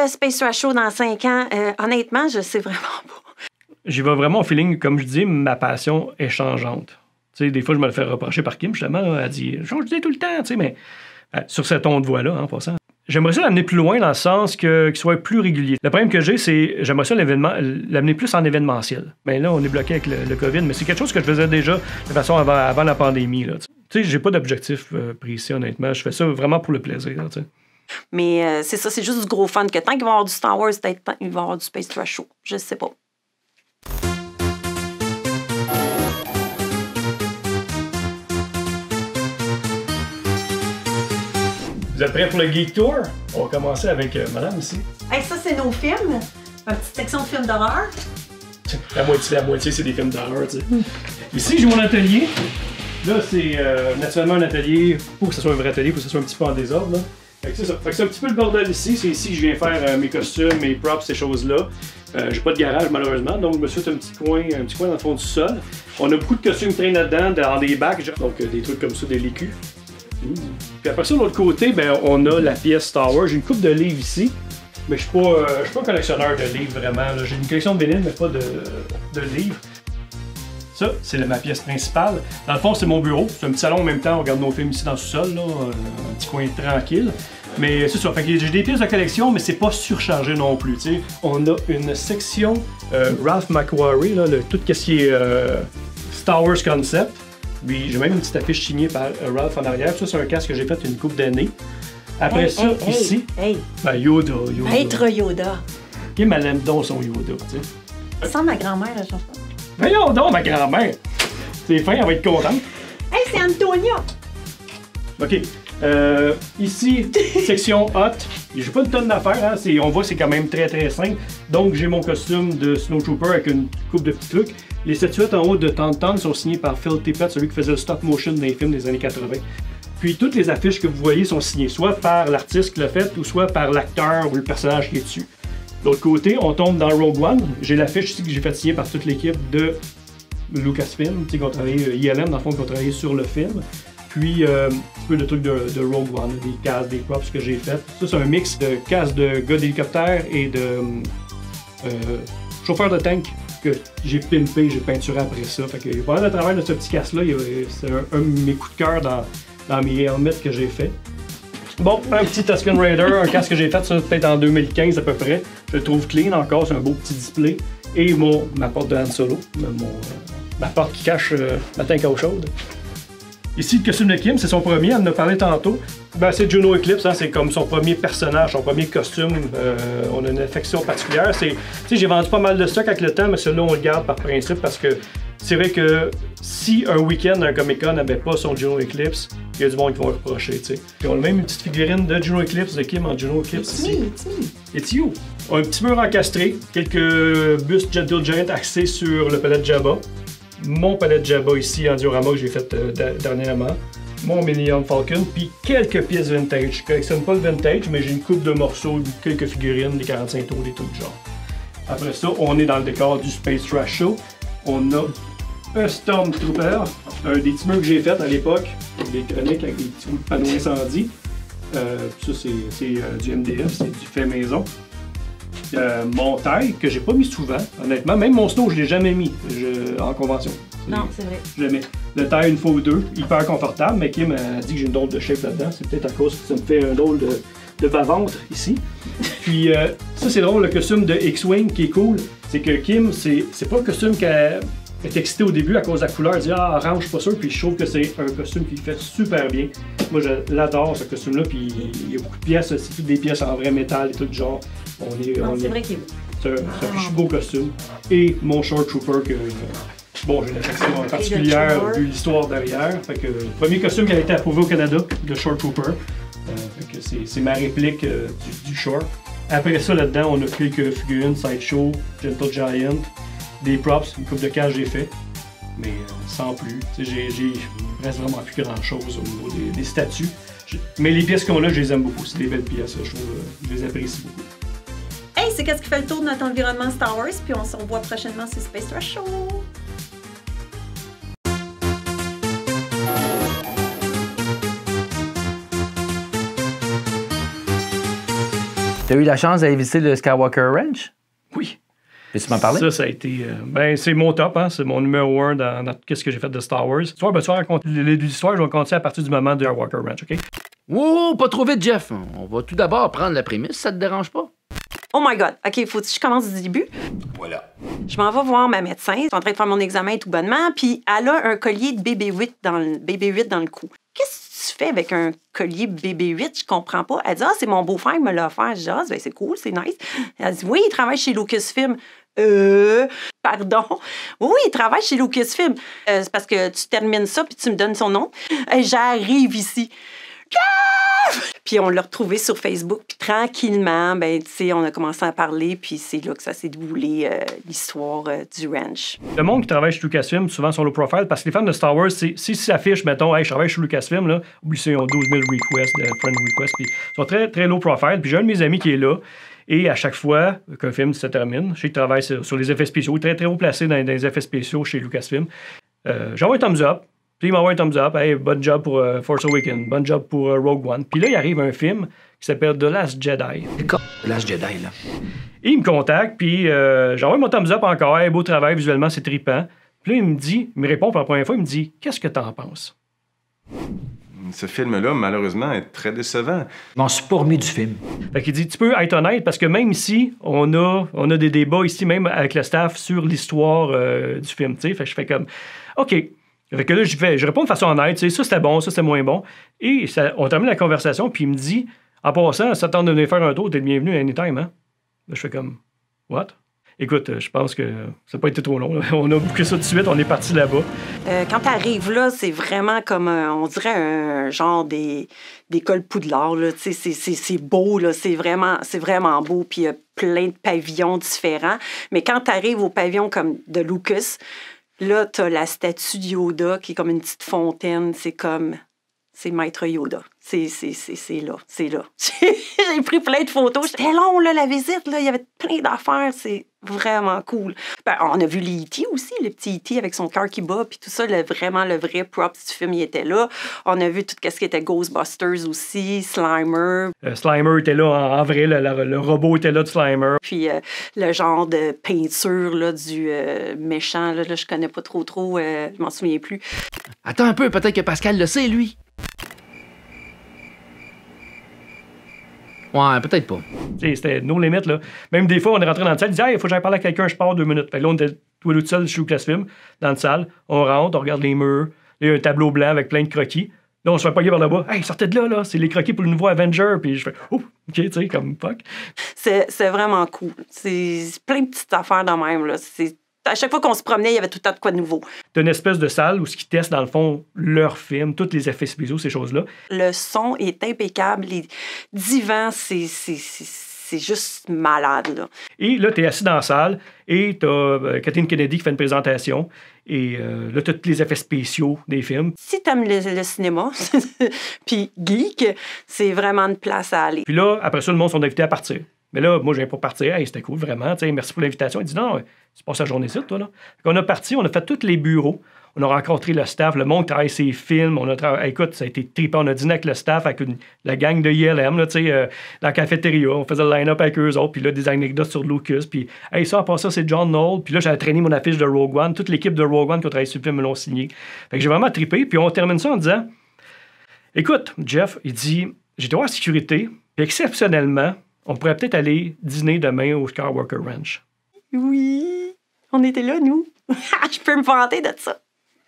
Space Trash Show dans 5 ans, honnêtement, je sais vraiment pas. J'y vais vraiment au feeling, comme je dis, ma passion est changeante. Tu sais, des fois, je me le fais reprocher par Kim, justement. Elle dit « change d'idée tout le temps », tu sais, mais sur ce ton de voix-là, en passant. J'aimerais ça l'amener plus loin dans le sens qu'il soit plus régulier. Le problème que j'ai, c'est j'aimerais ça l'amener plus en événementiel. Mais là, on est bloqué avec le COVID, mais c'est quelque chose que je faisais déjà de façon avant la pandémie. Tu sais, j'ai pas d'objectif précis, honnêtement. Je fais ça vraiment pour le plaisir. Tu sais. Mais c'est ça, c'est juste du gros fun que tant qu'il va y avoir du Star Wars, peut-être il va y avoir du Space Trash Show. Je sais pas. Vous êtes prêts pour le Geek Tour? On va commencer avec madame ici. Hey, ça, c'est nos films. Ma petite section de films d'horreur. La moitié, c'est des films d'horreur, tu sais. Ici, j'ai mon atelier. Là, c'est naturellement un atelier. Pour que ce soit un vrai atelier, pour que ce soit un petit peu en désordre, là. Fait que c'est ça. Fait que c'est un petit peu le bordel ici. C'est ici que je viens faire mes costumes, mes props, ces choses-là. J'ai pas de garage, malheureusement, donc je me suis fait un petit coin dans le fond du sol. On a beaucoup de costumes qui traînent là-dedans, dans des bacs, genre. Donc des trucs comme ça, des lécus. Puis après ça, de l'autre côté, ben, on a la pièce Star Wars. J'ai une coupe de livres ici, mais je suis pas un collectionneur de livres vraiment. J'ai une collection de vinyles, mais pas de livres. Ça, c'est ma pièce principale. Dans le fond, c'est mon bureau. C'est un petit salon en même temps. On regarde nos films ici dans le sous-sol, là, un petit coin tranquille. Mais c'est ça. Fait que j'ai des pièces de collection, mais c'est pas surchargé non plus. T'sais. On a une section Ralph McQuarrie, là, tout ce qui est Star Wars Concept. Puis j'ai même une petite affiche signée par Ralph en arrière. Ça, c'est un casque que j'ai fait une couple d'années. Après ici, ben Yoda. Maître Yoda. Kim, elle aime donc son Yoda, tu sais. Ça sent ma grand-mère, la chanson. Voyons donc, ma grand-mère. C'est fin, elle va être contente. Hey, c'est Antonia! OK. Ici, section hot. J'ai pas une tonne d'affaires, hein. On voit que c'est quand même très très simple. Donc j'ai mon costume de Snowtrooper avec une coupe de petits trucs. Les statuettes en haut de Tauntaun sont signées par Phil Tippett, celui qui faisait le stop motion dans les films des années 80. Puis toutes les affiches que vous voyez sont signées soit par l'artiste qui l'a fait ou soit par l'acteur ou le personnage qui est dessus. De l'autre côté, on tombe dans Rogue One. J'ai l'affiche ici que j'ai fait signer par toute l'équipe de Lucasfilm, qui ont travaillé, ILM dans le fond, qui ont travaillé sur le film. Puis un petit peu de trucs de Rogue One, des cases, des props que j'ai fait. Ça, c'est un mix de cases de gars d'hélicoptère et de chauffeur de tank que j'ai pimpé, j'ai peinturé après ça. Fait que pas mal de travail de ce petit casse-là. C'est un de mes coups de cœur dans mes helmets que j'ai fait. Bon, un petit Tusken Raider, un casque que j'ai fait, ça peut-être en 2015 à peu près. Je le trouve clean encore, c'est un beau petit display. Et ma porte de Han Solo, ma porte qui cache ma tank à eau chaude. Ici, le costume de Kim, c'est son premier, on en a parlé tantôt. Ben, c'est Juno Eclipse, hein, c'est comme son premier personnage, son premier costume. On a une affection particulière. J'ai vendu pas mal de stock avec le temps, mais celui-là, on le garde par principe parce que c'est vrai que si un week-end, un Comic-Con n'avait pas son Juno Eclipse, il y a du monde qui va le reprocher, tu sais. Puis on a même une petite figurine de Juno Eclipse, de Kim en Juno Eclipse ici. It's you! On a un petit mur encastré, quelques bustes Gentle Giant axés sur le palais de Jabba. Mon palais de Jabba ici en diorama que j'ai fait dernièrement. Mon Millennium Falcon, puis quelques pièces vintage. Je collectionne pas le vintage, mais j'ai une coupe de morceaux, quelques figurines, des 45 tours, des trucs du genre. Après ça, on est dans le décor du Space Trash Show. On a un Stormtrooper, un des petits murs que j'ai fait à l'époque, des chroniques avec des petits panneaux incendie. Ça, c'est du MDF, c'est du fait maison. Mon taille, que j'ai pas mis souvent, honnêtement. Même mon snow, je l'ai jamais mis en convention. Non, c'est vrai. Jamais. Le taille une fois ou deux, hyper confortable, mais Kim a dit que j'ai une drôle de shape là-dedans. C'est peut-être à cause que ça me fait un drôle de bas-ventre ici. Puis ça, c'est drôle, le costume de X-Wing qui est cool. C'est que Kim, c'est pas le costume qu'elle est excitée au début à cause de la couleur. Elle dit ah, orange, je suis pas sûr. Puis je trouve que c'est un costume qui fait super bien. Moi, je l'adore, ce costume-là. Puis il y a beaucoup de pièces, c'est toutes des pièces en vrai métal et tout genre. C'est vrai qu'il est beau. C'est un beau costume. Et mon Short Trooper que. Bon, j'ai une affection particulière vu l'histoire derrière. Fait que le premier costume qui a été approuvé au Canada, le Short Trooper. Fait que c'est ma réplique du Short. Après ça, là-dedans, on a quelques figurines, Sideshow, Gentle Giant, des props, une coupe de cash j'ai fait. Mais sans plus. Il reste vraiment plus grand-chose au niveau des statues. Mais les pièces qu'on a, je les aime beaucoup. C'est des belles pièces, je trouve. Je les apprécie beaucoup. Hey, c'est qu'est-ce qui fait le tour de notre environnement Star Wars, puis on se revoit prochainement sur Space Trash Show. Tu as eu la chance d'aller visiter le Skywalker Ranch? Oui. Peux-tu m'en parler? Ça a été... c'est mon top, hein? C'est mon numéro 1 dans qu'est-ce que j'ai fait de Star Wars. L'histoire, l'histoire, je vais raconter à partir du moment de Skywalker Ranch, OK? Wow, pas trop vite, Jeff. On va tout d'abord prendre la prémisse, ça te dérange pas? Oh my God! OK, faut que je commence du début? Voilà. Je m'en vais voir ma médecin. Je suis en train de faire mon examen tout bonnement, puis elle a un collier de BB-8 dans le cou. Qu'est-ce que tu fais avec un collier BB-8? Je comprends pas. Elle dit, c'est mon beau-frère qui me l'a offert. Je dis, ben, c'est cool, c'est nice. Elle dit, oui, il travaille chez Lucasfilm. Pardon. Oui, il travaille chez Lucasfilm. C'est parce que tu termines ça, puis tu me donnes son nom. J'arrive ici. Puis on l'a retrouvé sur Facebook, puis tranquillement, ben, tu sais, on a commencé à parler, puis c'est là que ça s'est déboulé, l'histoire du ranch. Le monde qui travaille chez Lucasfilm, souvent sont low profile, parce que les fans de Star Wars, si s'affichent, mettons, hey, je travaille chez Lucasfilm, là, oublie ça, ils ont 12 000 requests, friend requests, puis ils sont très, très low profile. Puis j'ai un de mes amis qui est là, et à chaque fois qu'un film se termine, je sais qu'il travaille sur les effets spéciaux, très, très haut placé dans les effets spéciaux chez Lucasfilm. J'envoie un thumbs up. Puis il m'envoie un thumbs up. Hey, bon job pour Force Awakens. Bon job pour Rogue One. Puis là, il arrive un film qui s'appelle The Last Jedi. The Last Jedi, là. Et il me contacte, puis j'envoie mon thumbs up encore. Hey, beau travail, visuellement, c'est trippant. Puis là, il me répond pour la première fois, il me dit, qu'est-ce que t'en penses? Ce film-là, malheureusement, est très décevant. Je m'en suis pas remis du film. Fait qu'il dit, tu peux être honnête, parce que même ici, on a des débats ici, même avec le staff, sur l'histoire du film, tu sais. Fait que je fais comme, OK. Fait que là, je réponds de façon honnête, tu sais, ça c'était bon, ça c'était moins bon. Et on termine la conversation, puis il me dit, En passant, ça tente de venir faire un tour, t'es le bienvenu anytime, hein? Là, je fais comme, what? Écoute, je pense que ça n'a pas été trop long. Là. On a bouclé ça tout de suite, on est parti là-bas. Quand t'arrives là, c'est vraiment comme, on dirait un genre d'école Poudlard, là. Tu sais, c'est beau, là. C'est vraiment beau. Puis il y a plein de pavillons différents. Mais quand t'arrives au pavillon comme de Lucas, là, t'as la statue de Yoda qui est comme une petite fontaine. C'est Maître Yoda. C'est là. J'ai pris plein de photos. C'était long, là, la visite. Là. Il y avait plein d'affaires. C'est vraiment cool. Ben, on a vu les E.T. aussi, le petit E.T. avec son cœur qui bat, puis tout ça, vraiment le vrai props du film, il était là. On a vu tout ce qui était Ghostbusters aussi, Slimer. Slimer était là en vrai, le robot était là de Slimer. Puis le genre de peinture là, du méchant, là, je connais pas trop, je m'en souviens plus. Attends un peu, peut-être que Pascal le sait, lui. Ouais, peut-être pas. C'était nos limites, là. Même des fois, on est rentré dans la salle, il disait, il faut que j'aille parler à quelqu'un, je pars 2 minutes. Fait que là, on était tous les deux seuls chez Lucasfilm, dans la salle. On rentre, on regarde les murs. Il y a un tableau blanc avec plein de croquis. Là, on se fait pogner par là-bas. Hey, sortez de là, c'est les croquis pour le nouveau Avenger. Puis je fais, oh, OK, tu sais, comme fuck. C'est vraiment cool. C'est plein de petites affaires de même, là. À chaque fois qu'on se promenait, il y avait tout le temps de quoi de nouveau. T'as une espèce de salle où ils testent, dans le fond, leurs films, tous les effets spéciaux, ces choses-là. Le son est impeccable. Les divans, c'est juste malade, là. Et là, t'es assis dans la salle et t'as Kathleen Kennedy qui fait une présentation. Et là, t'as tous les effets spéciaux des films. Si t'aimes le cinéma, puis geek, c'est vraiment une place à aller. Puis là, après ça, le monde sont invités à partir. Mais là, moi, je viens pour partir. Hey, c'était cool, vraiment. T'sais, merci pour l'invitation. Il dit non, tu passes la journée ici, toi, là. On a parti, on a fait tous les bureaux. On a rencontré le staff, le monde travaille ses films. Écoute, ça a été trippant. On a dîné avec le staff, avec la gang de ILM, là, dans la cafétéria. On faisait le line-up avec eux autres. Puis là, des anecdotes sur Lucas. Puis, hey, ça, à part ça, c'est John Knoll. Puis là, j'avais traîné mon affiche de Rogue One. Toute l'équipe de Rogue One qui a travaillé sur le film me l'ont signé. Fait que j'ai vraiment trippé. Puis on termine ça en disant, écoute, Jeff, il dit, j'ai été voir la sécurité. Puis exceptionnellement, on pourrait peut-être aller dîner demain au Skywalker Ranch. Oui, on était là, nous. Je peux me vanter de ça.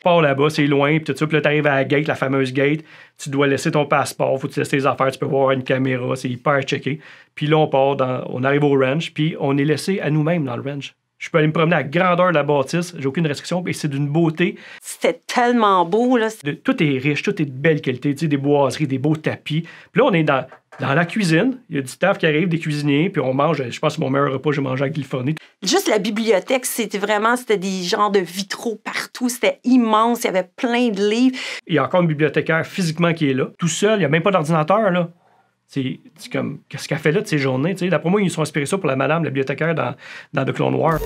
Pars là-bas, c'est loin, puis tout ça, puis là, t'arrives à la gate, la fameuse gate, tu dois laisser ton passeport, faut que tu laisses tes affaires, tu peux voir une caméra, c'est hyper checké. Puis là, on arrive au ranch, puis on est laissé à nous-mêmes dans le ranch. Je peux aller me promener à la grandeur de la bâtisse, j'ai aucune restriction, et c'est d'une beauté. C'était tellement beau, là. Tout est riche, tout est de belle qualité, tu sais, des boiseries, des beaux tapis. Puis là, on est dans la cuisine, il y a du staff qui arrive, des cuisiniers, puis on mange, je pense que mon meilleur repas, j'ai mangé à Californie. Juste la bibliothèque, c'était des genres de vitraux partout, c'était immense, il y avait plein de livres. Il y a encore une bibliothécaire physiquement qui est là, tout seul, il n'y a même pas d'ordinateur, là. C'est comme, qu'est-ce qu'elle fait là de ces journées, tu sais? D'après moi, ils sont inspirés ça pour la madame, la bibliothécaire dans The Clone Wars.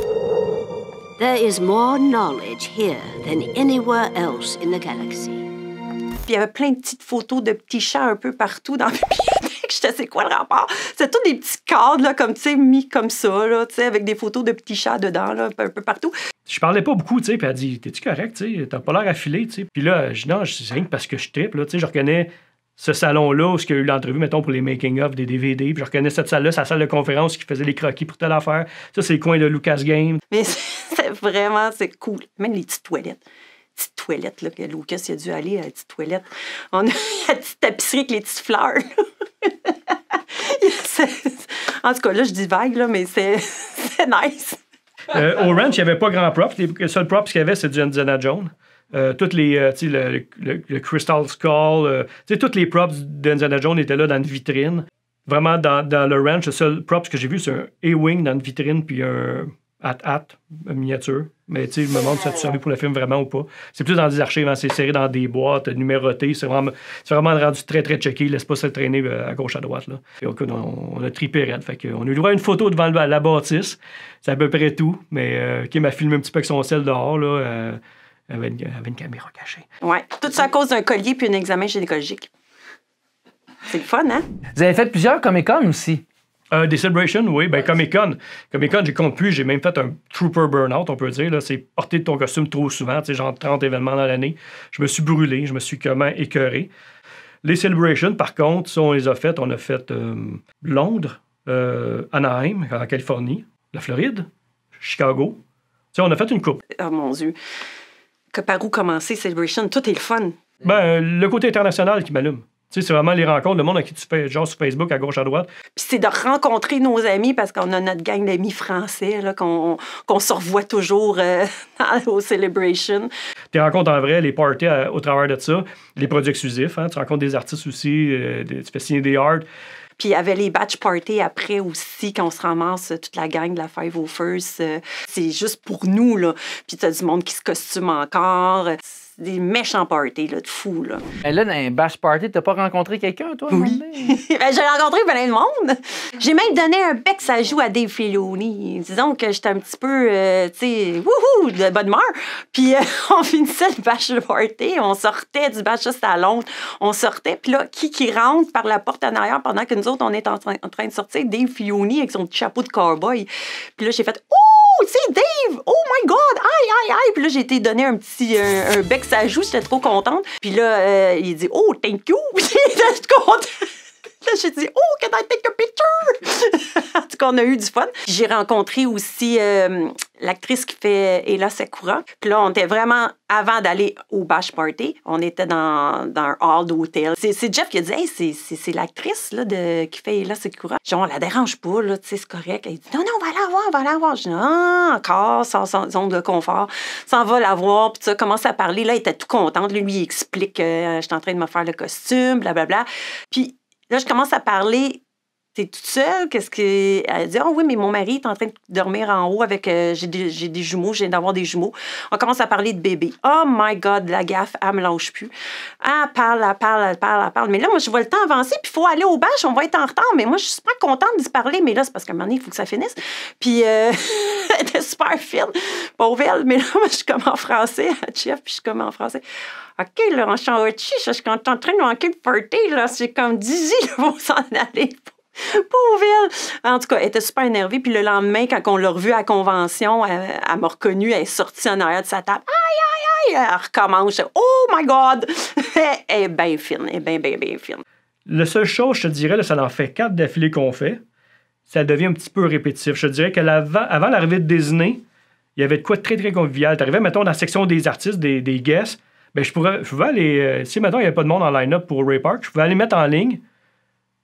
There is more knowledge here than anywhere else in the galaxy. Puis il y avait plein de petites photos de petits chats un peu partout dans la bibliothèque. Je sais quoi le rapport. C'était tous des petits cadres, là, comme, tu sais, mis comme ça, là, tu sais, avec des photos de petits chats dedans, là, un peu partout. Je parlais pas beaucoup, tu sais, puis elle dit, t'es-tu correct, tu sais, t'as pas l'air affilé, tu sais. Puis là, je dis, non, c'est rien que parce que je trippe, là, tu sais, je reconnais ce salon-là où il y a eu l'entrevue, mettons, pour les making-of des DVD, puis je reconnais cette salle-là, c'est la salle de conférence qui faisait les croquis pour telle affaire. Ça, c'est le coin de Lucas Game. Mais c'est cool. Même les petites toilettes. Petite toilette, là, que Lucas a dû aller à la petite toilette. On a la petite tapisserie avec les petites fleurs. En tout cas, là, je dis vague, là, mais c'est nice. Au ranch, il n'y avait pas grand props. Le seul props qu'il y avait, c'est du Indiana Jones. Toutes les, tu sais, le Crystal Skull, tu sais, toutes les props d'Indiana Jones étaient là dans une vitrine. Vraiment, dans le ranch, le seul props que j'ai vu, c'est un A-Wing dans une vitrine, puis un Hat, une miniature. Mais tu sais, je me demande si ça a servi pour le film vraiment ou pas. C'est plus dans des archives, hein, c'est serré dans des boîtes numérotées. C'est vraiment rendu très, très checké. Laisse pas se traîner à gauche, à droite. Là. Et on a trippé raide. Fait qu'on a eu droit à une photo devant la bâtisse. C'est à peu près tout. Mais Kim a filmé un petit peu avec son sel dehors. Là, avait une caméra cachée. Oui, tout ça à cause d'un collier puis un examen gynécologique. C'est le fun, hein? Vous avez fait plusieurs Comic-Con aussi. Des Celebrations, oui. Ben, Comic-Con, j'ai compte plus. J'ai même fait un Trooper Burnout, on peut dire. Là. C'est porter ton costume trop souvent, tu sais, genre 30 événements dans l'année. Je me suis brûlé, je me suis comment écœuré. Les Celebrations, par contre, ça, on les a faites. On a fait Londres, Anaheim, en Californie, la Floride, Chicago. Tu sais, on a fait une coupe. Oh mon Dieu. Que par où commencer Celebration? Tout est le fun. Ben, le côté international qui m'allume. Tu sais, c'est vraiment les rencontres, le monde à qui tu fais genre sur Facebook, à gauche, à droite. Puis c'est de rencontrer nos amis parce qu'on a notre gang d'amis français là, qu'on se revoit toujours aux celebrations. Tes rencontres en vrai, les parties au travers de ça, les produits exclusifs, hein, tu rencontres des artistes aussi, tu fais signer des art. Puis il y avait les batch parties après aussi, quand on se ramasse toute la gang de la 501st. C'est juste pour nous, là. Puis t'as du monde qui se costume encore. C'est des méchants parties, là, de fous, là. Et là, dans un bash party, t'as pas rencontré quelqu'un, toi? Oui. Ben, j'ai rencontré plein de monde. J'ai même donné un bec, ça joue à Dave Filoni. Disons que j'étais un petit peu, tu sais, wouhou, de bonne humeur. Puis on finissait le bash party, on sortait du bash juste à Londres. On sortait, puis là, qui rentre par la porte en arrière pendant que nous autres, on est en train de sortir? Dave Filoni avec son petit chapeau de cowboy. Puis là, j'ai fait, oh, c'est Dave! Oh my God! Aïe, aïe, aïe! Puis là, j'ai été donné un petit un bec, ça joue, j'étais trop contente. Puis là, il dit, oh, thank you! Puis j'étais contente. Là, j'ai dit, oh, can I take a picture? En tout cas, on a eu du fun. J'ai rencontré aussi l'actrice qui fait Ella Sakura. Puis là, on était vraiment, avant d'aller au bash party, on était dans un hall d'hôtel. C'est Jeff qui a dit, hey, c'est l'actrice là, qui fait Ella Sakura. Genre, on la dérange pas, là, tu sais, c'est correct. Elle dit, non, on va la voir. Je dis, encore, sans zone de confort. S'en va la voir, puis ça, commence à parler. Là, elle était tout contente. Lui, il explique que j'étais en train de me faire le costume, blablabla. Puis là, je commence à parler. T'es toute seule? Qu'est-ce que. Elle dit, oui, mais mon mari est en train de dormir en haut avec. J'ai des jumeaux, je viens d'avoir des jumeaux. On commence à parler de bébé. Oh my God, la gaffe, elle me lâche plus. Elle parle. Mais là, moi, je vois le temps avancer, puis il faut aller au bâche, on va être en retard. Mais moi, je suis super contente d'y parler, mais là, c'est parce qu'à un moment donné, il faut que ça finisse. Puis, elle était super fine, pauvre elle. Mais là, moi, je suis comme en français, à Jeff, puis je suis comme en français. OK, là, on change de je suis en train de manquer le party, là. C'est comme Dizzy, là, vont s'en aller. Pauvre elle! En tout cas, elle était super énervée. Puis le lendemain, quand on l'a revue à la convention, elle m'a reconnue, elle est sortie en arrière de sa table. Aïe, aïe, aïe! Elle recommence. Oh my God! Elle est bien fine. Elle est bien fine. La seule chose, je te dirais, là, ça en fait 4 d'affilée qu'on fait. Ça devient un petit peu répétitif. Je te dirais qu'avant l'arrivée de Disney, il y avait de quoi de très, très convivial. Tu arrivais, mettons, dans la section des artistes, des guests. Ben, je pouvais aller. Si, mettons, il n'y avait pas de monde en line-up pour Ray Park, je pouvais aller mettre en ligne.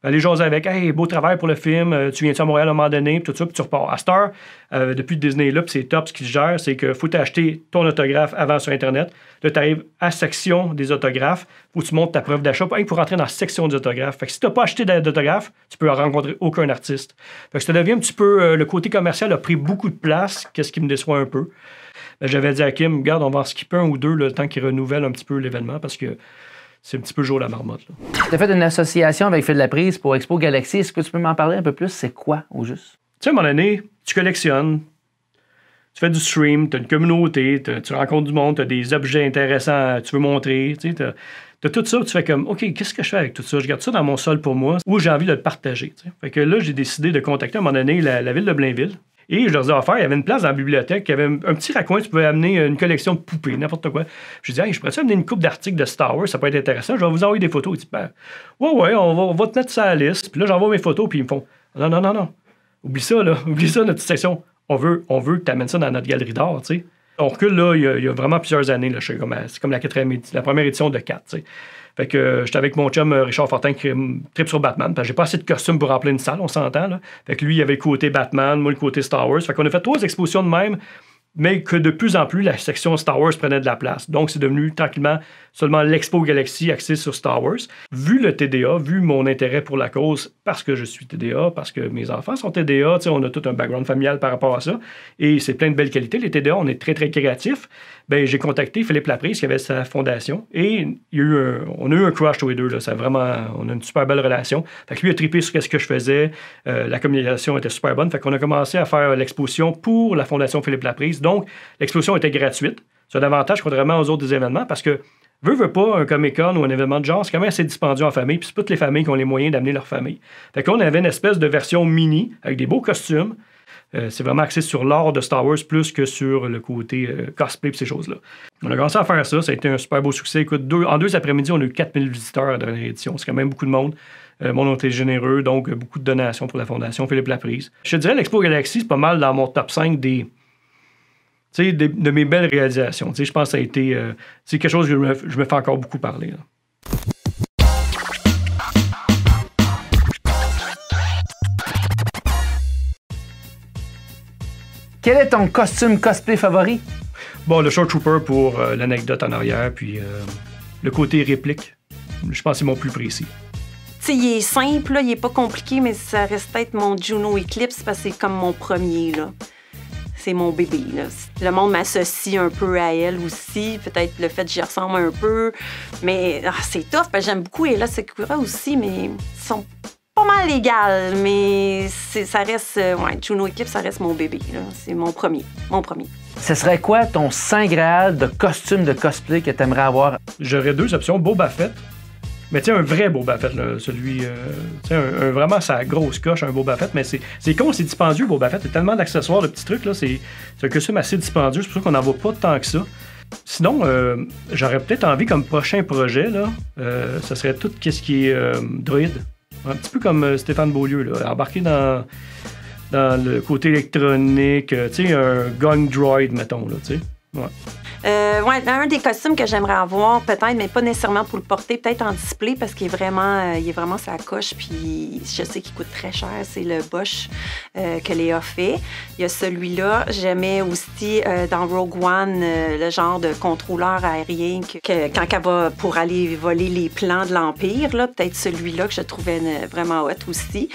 Aller jaser avec, hey, beau travail pour le film, tu viens-tu à Montréal à un moment donné, puis tout ça, puis tu repars. À cette heure, depuis Disney, là, puis c'est top, ce qu'ils gèrent, c'est qu'il faut t'acheter ton autographe avant sur Internet. Là, tu arrives à la section des autographes, où tu montes ta preuve d'achat pour rentrer dans la section des autographes. Fait que si tu n'as pas acheté d'autographe, tu peux rencontrer aucun artiste. Fait que ça devient un petit peu, le côté commercial a pris beaucoup de place, qu'est-ce qui me déçoit un peu. Ben, j'avais dit à Kim, regarde, on va en skipper un ou deux le temps qu'ils renouvellent un petit peu l'événement, parce que c'est un petit peu jour la marmotte. Tu as fait une association avec Phil Laprise pour Expo Galaxy. Est-ce que tu peux m'en parler un peu plus? C'est quoi, au juste? Tu sais, à un moment donné, tu collectionnes, tu fais du stream, tu as une communauté, tu rencontres du monde, tu as des objets intéressants, tu veux montrer. Tu sais, t'as tout ça, tu fais comme, OK, qu'est-ce que je fais avec tout ça? Je garde ça dans mon sol pour moi ou j'ai envie de le partager. Tu sais. Fait que là, j'ai décidé de contacter à un moment donné la ville de Blainville. Et je leur ai offert, il y avait une place dans la bibliothèque, il y avait un petit raccoin, tu pouvais amener une collection de poupées, n'importe quoi. Je dis, hey, je pourrais amener une coupe d'articles de Star Wars, ça peut être intéressant, je vais vous envoyer des photos. Ils disent, ben, ouais, on va te mettre ça à la liste. Puis là, j'envoie mes photos, puis ils me font, non. Oublie ça, là. Oublie ça, notre petite section. On veut que tu amènes ça dans notre galerie d'art, tu sais. On recule, là, il y a vraiment plusieurs années, là. C'est comme la première édition de 4, tu sais. Fait que j'étais avec mon chum Richard Fortin qui tripe sur Batman. Parce que j'ai pas assez de costumes pour remplir une salle, on s'entend, là. Fait que lui, il y avait le côté Batman, moi, le côté Star Wars. Fait qu'on a fait 3 expositions de même, mais que de plus en plus, la section Star Wars prenait de la place. Donc, c'est devenu tranquillement seulement l'Expo Galaxy axée sur Star Wars. Vu le TDA, vu mon intérêt pour la cause, parce que je suis TDA, parce que mes enfants sont TDA, on a tout un background familial par rapport à ça, et c'est plein de belles qualités. Les TDA, on est très, très créatifs. Ben, j'ai contacté Philippe Laprise, qui avait sa fondation, et on a eu un crush tous les deux. Là. On a une super belle relation. Fait que lui a trippé sur ce que je faisais. La communication était super bonne. Fait qu'on a commencé à faire l'exposition pour la fondation Philippe Laprise. Donc, l'exposition était gratuite. C'est un avantage contrairement aux autres événements parce que, veut pas, un Comic-Con ou un événement de genre, c'est quand même assez dispendieux en famille, puis c'est pas toutes les familles qui ont les moyens d'amener leur famille. Fait qu'on avait une espèce de version mini avec des beaux costumes. C'est vraiment axé sur l'art de Star Wars plus que sur le côté cosplay et ces choses-là. On a commencé à faire ça. Ça a été un super beau succès. Écoute, en 2 après-midi, on a eu 4000 visiteurs à la dernière édition. C'est quand même beaucoup de monde. Le monde a été généreux, donc beaucoup de donations pour la Fondation Philippe Laprise. Je te dirais, l'Expo Galaxy, c'est pas mal dans mon top 5 de mes belles réalisations. Je pense que ça a été c'est quelque chose que je me fais encore beaucoup parler. Là. Quel est ton costume cosplay favori? Bon, le Short Trooper pour l'anecdote en arrière, puis le côté réplique. Je pense que c'est mon plus précis. Tu sais, il est simple, là, il est pas compliqué, mais ça reste peut-être mon Juno Eclipse parce que c'est comme mon premier, là. C'est mon bébé, là. Le monde m'associe un peu à elle aussi. Peut-être le fait que j'y ressemble un peu. Mais c'est tough, parce que j'aime beaucoup Aayla Secura aussi, mais ils sont pas mal égales. Mais ça reste... Juno Eclipse, ça reste mon bébé, là. C'est mon premier. Ce serait quoi ton saint graal de costume de cosplay que tu aimerais avoir? J'aurais 2 options. Boba Fett. Mais tu sais, un vrai Boba Fett, là, celui... tu sais, vraiment sa grosse coche, un Boba Fett. Mais c'est con, c'est dispendieux, Boba Fett. Il y a tellement d'accessoires, de petits trucs, là. C'est un costume assez dispendieux. C'est pour ça qu'on n'en voit pas tant que ça. Sinon, j'aurais peut-être envie, comme prochain projet, là, ça serait tout ce qui est droïde. Un petit peu comme Stéphane Beaulieu, là. Embarqué dans le côté électronique, tu sais, un gun droid, mettons, là, tu sais. Ouais. Un des costumes que j'aimerais avoir, peut-être, mais pas nécessairement pour le porter, peut-être en display, parce qu'il est vraiment sa coche, puis je sais qu'il coûte très cher, c'est le Bosch que Léa fait. Il y a celui-là. J'aimais aussi dans Rogue One le genre de contrôleur aérien quand elle va pour aller voler les plans de l'Empire, là, peut-être celui-là que je trouvais vraiment hot aussi.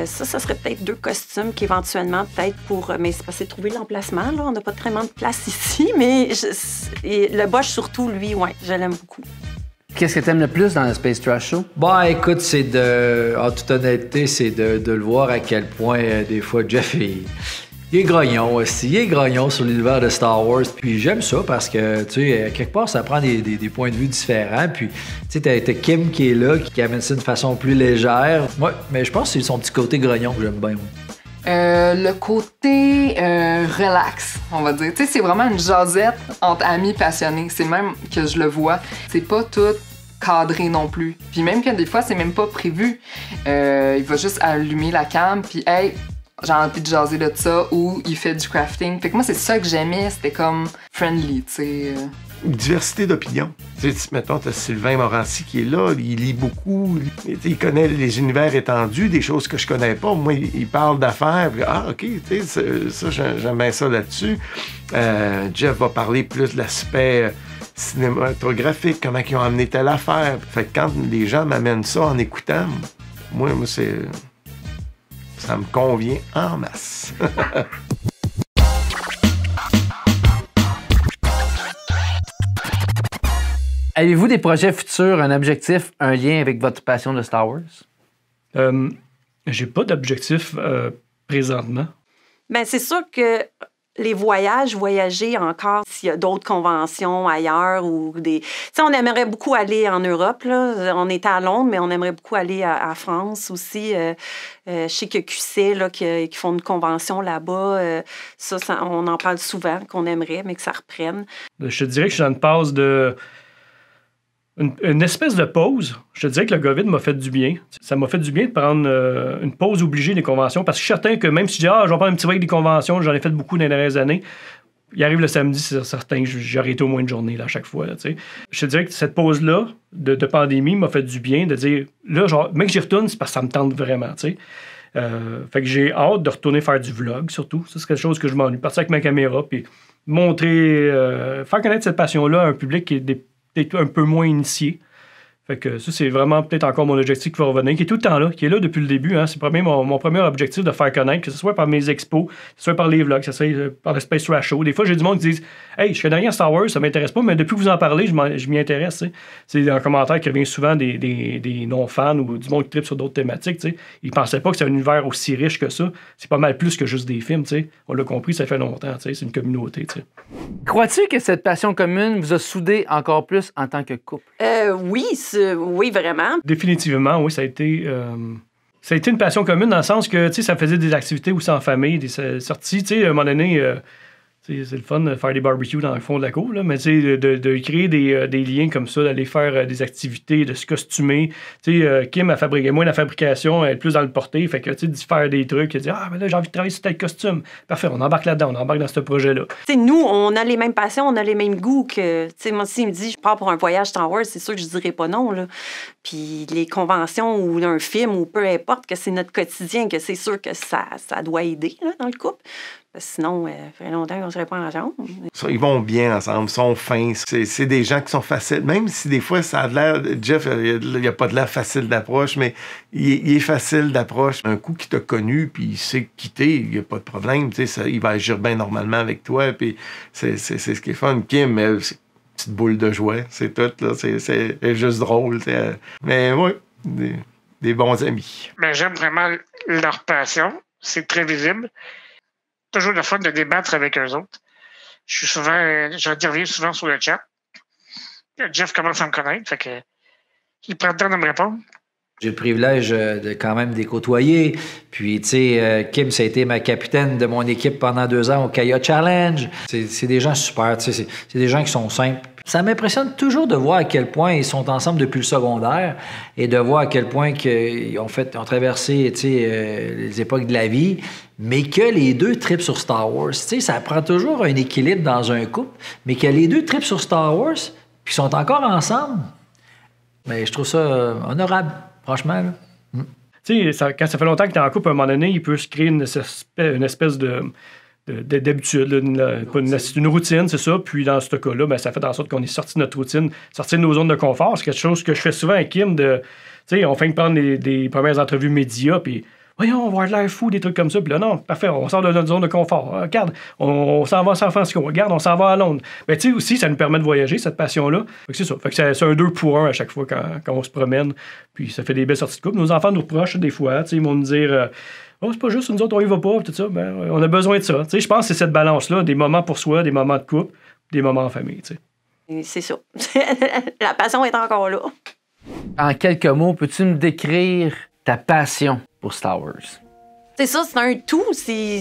Ça serait peut-être 2 costumes qu'éventuellement, peut-être pour... Mais c'est parce que c'est trouver l'emplacement, là. On n'a pas vraiment de place ici, mais le Bosch, surtout, lui, je l'aime beaucoup. Qu'est-ce que tu aimes le plus dans le Space Trash Show? Écoute, en toute honnêteté, c'est de le voir à quel point, des fois, Jeff, il est grognon aussi. Il est grognon sur l'univers de Star Wars. Puis j'aime ça parce que, tu sais, quelque part, ça prend des points de vue différents. Puis, tu sais, t'as Kim qui est là, qui amène ça d'une façon plus légère. Ouais, mais je pense que c'est son petit côté grognon que j'aime bien. Le côté relax, on va dire. Tu sais, c'est vraiment une jasette entre amis passionnés. C'est même que je le vois. C'est pas tout cadré non plus. Puis même que des fois, c'est même pas prévu. Il va juste allumer la cam, puis hey, j'ai envie de jaser de ça, ou il fait du crafting. Fait que moi, c'est ça que j'aimais. C'était comme friendly, tu sais. Diversité d'opinions. Mettons, tu as Sylvain Morancy qui est là, il lit beaucoup, il connaît les univers étendus, des choses que je connais pas. Moi, il parle d'affaires, puis, OK, ça, j'aime bien ça là-dessus. Jeff va parler plus de l'aspect cinématographique, comment ils ont amené telle affaire. Fait que quand les gens m'amènent ça en écoutant, moi ça me convient en masse. Avez-vous des projets futurs, un objectif, un lien avec votre passion de Star Wars? J'ai pas d'objectif présentement. Bien, c'est sûr que les voyager encore, s'il y a d'autres conventions ailleurs ou des... Tu sais, on aimerait beaucoup aller en Europe, là. On était à Londres, mais on aimerait beaucoup aller à France aussi. Je sais que QC, là, qui font une convention là-bas. Ça, on en parle souvent, qu'on aimerait, mais que ça reprenne. Je te dirais que je suis dans une passe de... Une espèce de pause. Je te dirais que le COVID m'a fait du bien. Ça m'a fait du bien de prendre une pause obligée des conventions parce que je suis certain que même si je dis « je vais prendre un petit break des conventions », j'en ai fait beaucoup dans les dernières années, il arrive le samedi, c'est certain que j'aurais été au moins une journée là, à chaque fois. Là, je te dirais que cette pause-là de pandémie m'a fait du bien de dire « là, genre, mec, j'y retourne, c'est parce que ça me tente vraiment. » Fait que j'ai hâte de retourner faire du vlog, surtout. Ça, c'est quelque chose que je m'ennuie. Partir avec ma caméra puis montrer, faire connaître cette passion-là à un public qui est peut-être un peu moins initié. Fait que ça, c'est vraiment peut-être encore mon objectif qui va revenir, qui est tout le temps là, qui est là depuis le début. Hein. C'est mon premier objectif de faire connaître, que ce soit par mes expos, que ce soit par les vlogs, que ce soit par le Space Trash Show. Des fois, j'ai du monde qui disent « Hey, je connais rien à Star Wars, ça m'intéresse pas, mais depuis que vous en parlez, je m'y intéresse. » C'est un commentaire qui revient souvent des non-fans ou du monde qui tripe sur d'autres thématiques. T'sais. Ils pensaient pas que c'est un univers aussi riche que ça. C'est pas mal plus que juste des films. T'sais. On l'a compris, ça fait longtemps. C'est une communauté. T'sais. Crois-tu que cette passion commune vous a soudé encore plus en tant que couple? Oui, vraiment. Définitivement, oui, ça a été une passion commune dans le sens que, tu sais, ça faisait des activités aussi en famille, des sorties, tu sais, à un moment donné, c'est le fun de faire des barbecues dans le fond de la cour, là, mais tu sais, de créer des liens comme ça, d'aller faire des activités, de se costumer. Tu sais, Kim a fabriqué, moi, la fabrication, elle est plus dans le porté, fait que, tu sais, de faire des trucs, de dire, ben là, j'ai envie de travailler sur tel costume. Parfait, on embarque là-dedans, on embarque dans ce projet-là. Tu sais, nous, on a les mêmes passions, on a les mêmes goûts que, tu sais, moi, s'il me dit, je pars pour un voyage Star Wars, c'est sûr que je dirais pas non, là. Puis les conventions ou un film ou peu importe, que c'est notre quotidien, que c'est sûr que ça doit aider, là, dans le couple. Sinon, ça fait longtemps qu'on serait pas ensemble. Ils vont bien ensemble, sont fins. C'est des gens qui sont faciles. Même si des fois, ça a l'air... Jeff, il n'y a pas de l'air facile d'approche, mais il est facile d'approche. Un coup qu'il t'a connu, puis il sait quitter, il n'y a pas de problème. Il va agir bien normalement avec toi. Puis c'est ce qui est fun. Kim, elle, c'est une petite boule de jouet. C'est tout. Là. C'est juste drôle. Mais oui, des bons amis. Ben, j'aime vraiment leur passion. C'est très visible. Toujours le fun de débattre avec eux autres. J'interviens souvent sur le chat. Jeff commence à me connaître, fait que il prend le temps de me répondre. J'ai le privilège de quand même les côtoyer. Puis, tu sais, Kim, ça a été ma capitaine de mon équipe pendant 2 ans au Kaya Challenge. C'est des gens super, tu sais, c'est des gens qui sont simples. Ça m'impressionne toujours de voir à quel point ils sont ensemble depuis le secondaire et de voir à quel point ils ont traversé, tu sais, les époques de la vie, mais que les deux trippent sur Star Wars. Tu sais, ça prend toujours un équilibre dans un couple, mais que les deux trippent sur Star Wars puis sont encore ensemble. Mais je trouve ça honorable, franchement. Là. Tu sais, quand ça fait longtemps que tu es en couple, à un moment donné, il peut se créer une espèce d'habitude, une routine, c'est ça. Puis dans ce cas-là, ben, ça fait en sorte qu'on est sorti de notre routine, sorti de nos zones de confort. C'est quelque chose que je fais souvent avec Kim. Tu sais, on fait prendre des premières entrevues médias, puis voyons, on va avoir de l'air fou, des trucs comme ça. Puis là, non, parfait, on sort de notre zone de confort. Regarde, on s'en va à San Francisco. Regarde, on s'en va à Londres. Ben, tu sais, aussi, ça nous permet de voyager, cette passion-là. Fait que c'est ça. Fait que c'est un 2 pour 1 à chaque fois quand on se promène. Puis ça fait des belles sorties de couple. Nos enfants nous reprochent des fois. Tu sais, ils vont nous dire... oh, c'est pas juste, nous autres, on y va pas, tout ça. Ben, on a besoin de ça. Tu sais, je pense que c'est cette balance-là, des moments pour soi, des moments de couple, des moments en famille, tu sais. C'est ça. La passion est encore là. En quelques mots, peux-tu me décrire ta passion pour Star Wars? C'est ça, c'est un tout. C'est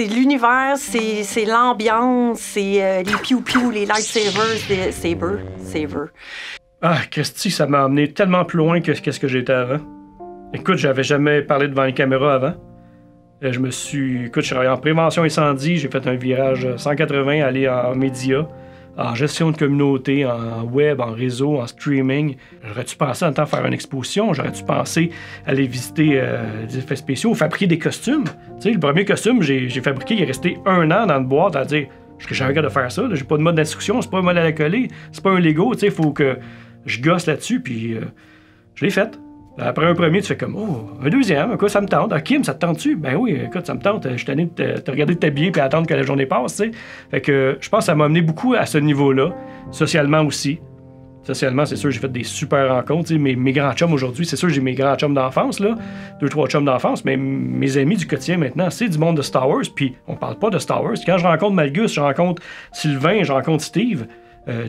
l'univers, c'est l'ambiance, c'est les piou-piou, les lightsabers, saber. Ah, Christy, ça m'a amené tellement plus loin que ce que j'étais avant. Écoute, j'avais jamais parlé devant une caméra avant. Écoute, je suis en prévention incendie, j'ai fait un virage 180, aller en médias, en gestion de communauté, en web, en réseau, en streaming. J'aurais-tu pensé en temps faire une exposition? J'aurais-tu pensé aller visiter des effets spéciaux, fabriquer des costumes? Tu sais, le premier costume j'ai fabriqué, il est resté 1 an dans le boîte à dire je suis jamais capable de faire ça, là. J'ai pas de mode d'instruction, c'est pas un mode à la coller, c'est pas un Lego, tu sais, il faut que je gosse là-dessus, puis je l'ai fait. Après un premier, tu fais comme, oh, un deuxième, quoi, ça me tente. Ah, Kim, ça te tente-tu? Ben oui, écoute, ça me tente. Je suis tanné de te regarder de t'habiller puis attendre que la journée passe, tu sais. Fait que je pense que ça m'a amené beaucoup à ce niveau-là, socialement aussi. Socialement, c'est sûr, j'ai fait des super rencontres. Tu sais, mes grands chums aujourd'hui, c'est sûr, j'ai mes grands chums d'enfance, là, 2-3 chums d'enfance, mais mes amis du quotidien maintenant, c'est du monde de Star Wars, puis on parle pas de Star Wars. Quand je rencontre Malgus, je rencontre Sylvain, je rencontre Steve,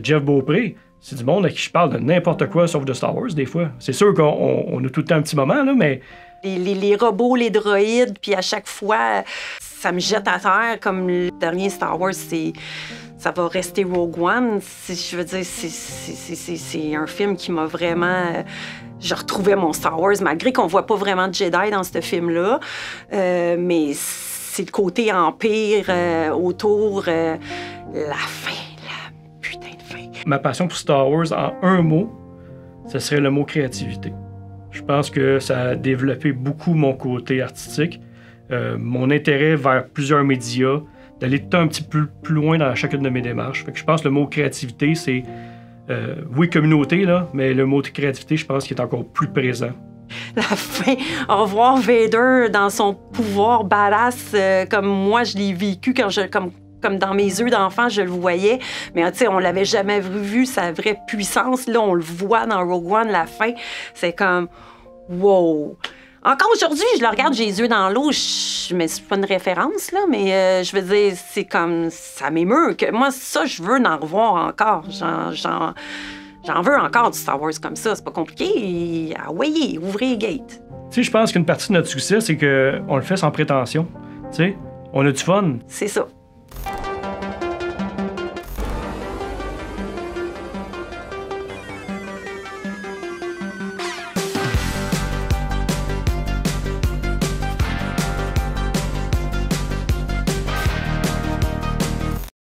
Jeff Beaupré, c'est du monde à qui je parle de n'importe quoi sauf de Star Wars, des fois. C'est sûr qu'on a tout le temps un petit moment, là, mais... Les robots, les droïdes, puis à chaque fois, ça me jette à terre, comme le dernier Star Wars, ça va rester Rogue One. Je veux dire, c'est un film qui m'a vraiment... Je retrouvais mon Star Wars, malgré qu'on voit pas vraiment de Jedi dans ce film-là. Mais c'est le côté empire autour, la fin. Ma passion pour Star Wars, en un mot, ce serait le mot créativité. Je pense que ça a développé beaucoup mon côté artistique, mon intérêt vers plusieurs médias, d'aller un petit peu plus loin dans chacune de mes démarches. Fait que je pense que le mot créativité, c'est, oui, communauté, là, mais le mot créativité, je pense qu'il est encore plus présent. La fin, revoir Vader dans son pouvoir badass, comme moi je l'ai vécu quand comme dans mes yeux d'enfant, je le voyais. Mais tu sais, on l'avait jamais vu, sa vraie puissance. Là, on le voit dans Rogue One, la fin. C'est comme, wow! Encore aujourd'hui, je le regarde, j'ai les yeux dans l'eau. Mais c'est pas une référence, là, mais je veux dire, c'est comme, ça m'émeut. Moi, ça, je veux en revoir encore. J'en veux encore du Star Wars comme ça. C'est pas compliqué. Ah oui, ouvrez les gates. Tu sais, je pense qu'une partie de notre succès, c'est qu'on le fait sans prétention. Tu sais, on a du fun. C'est ça.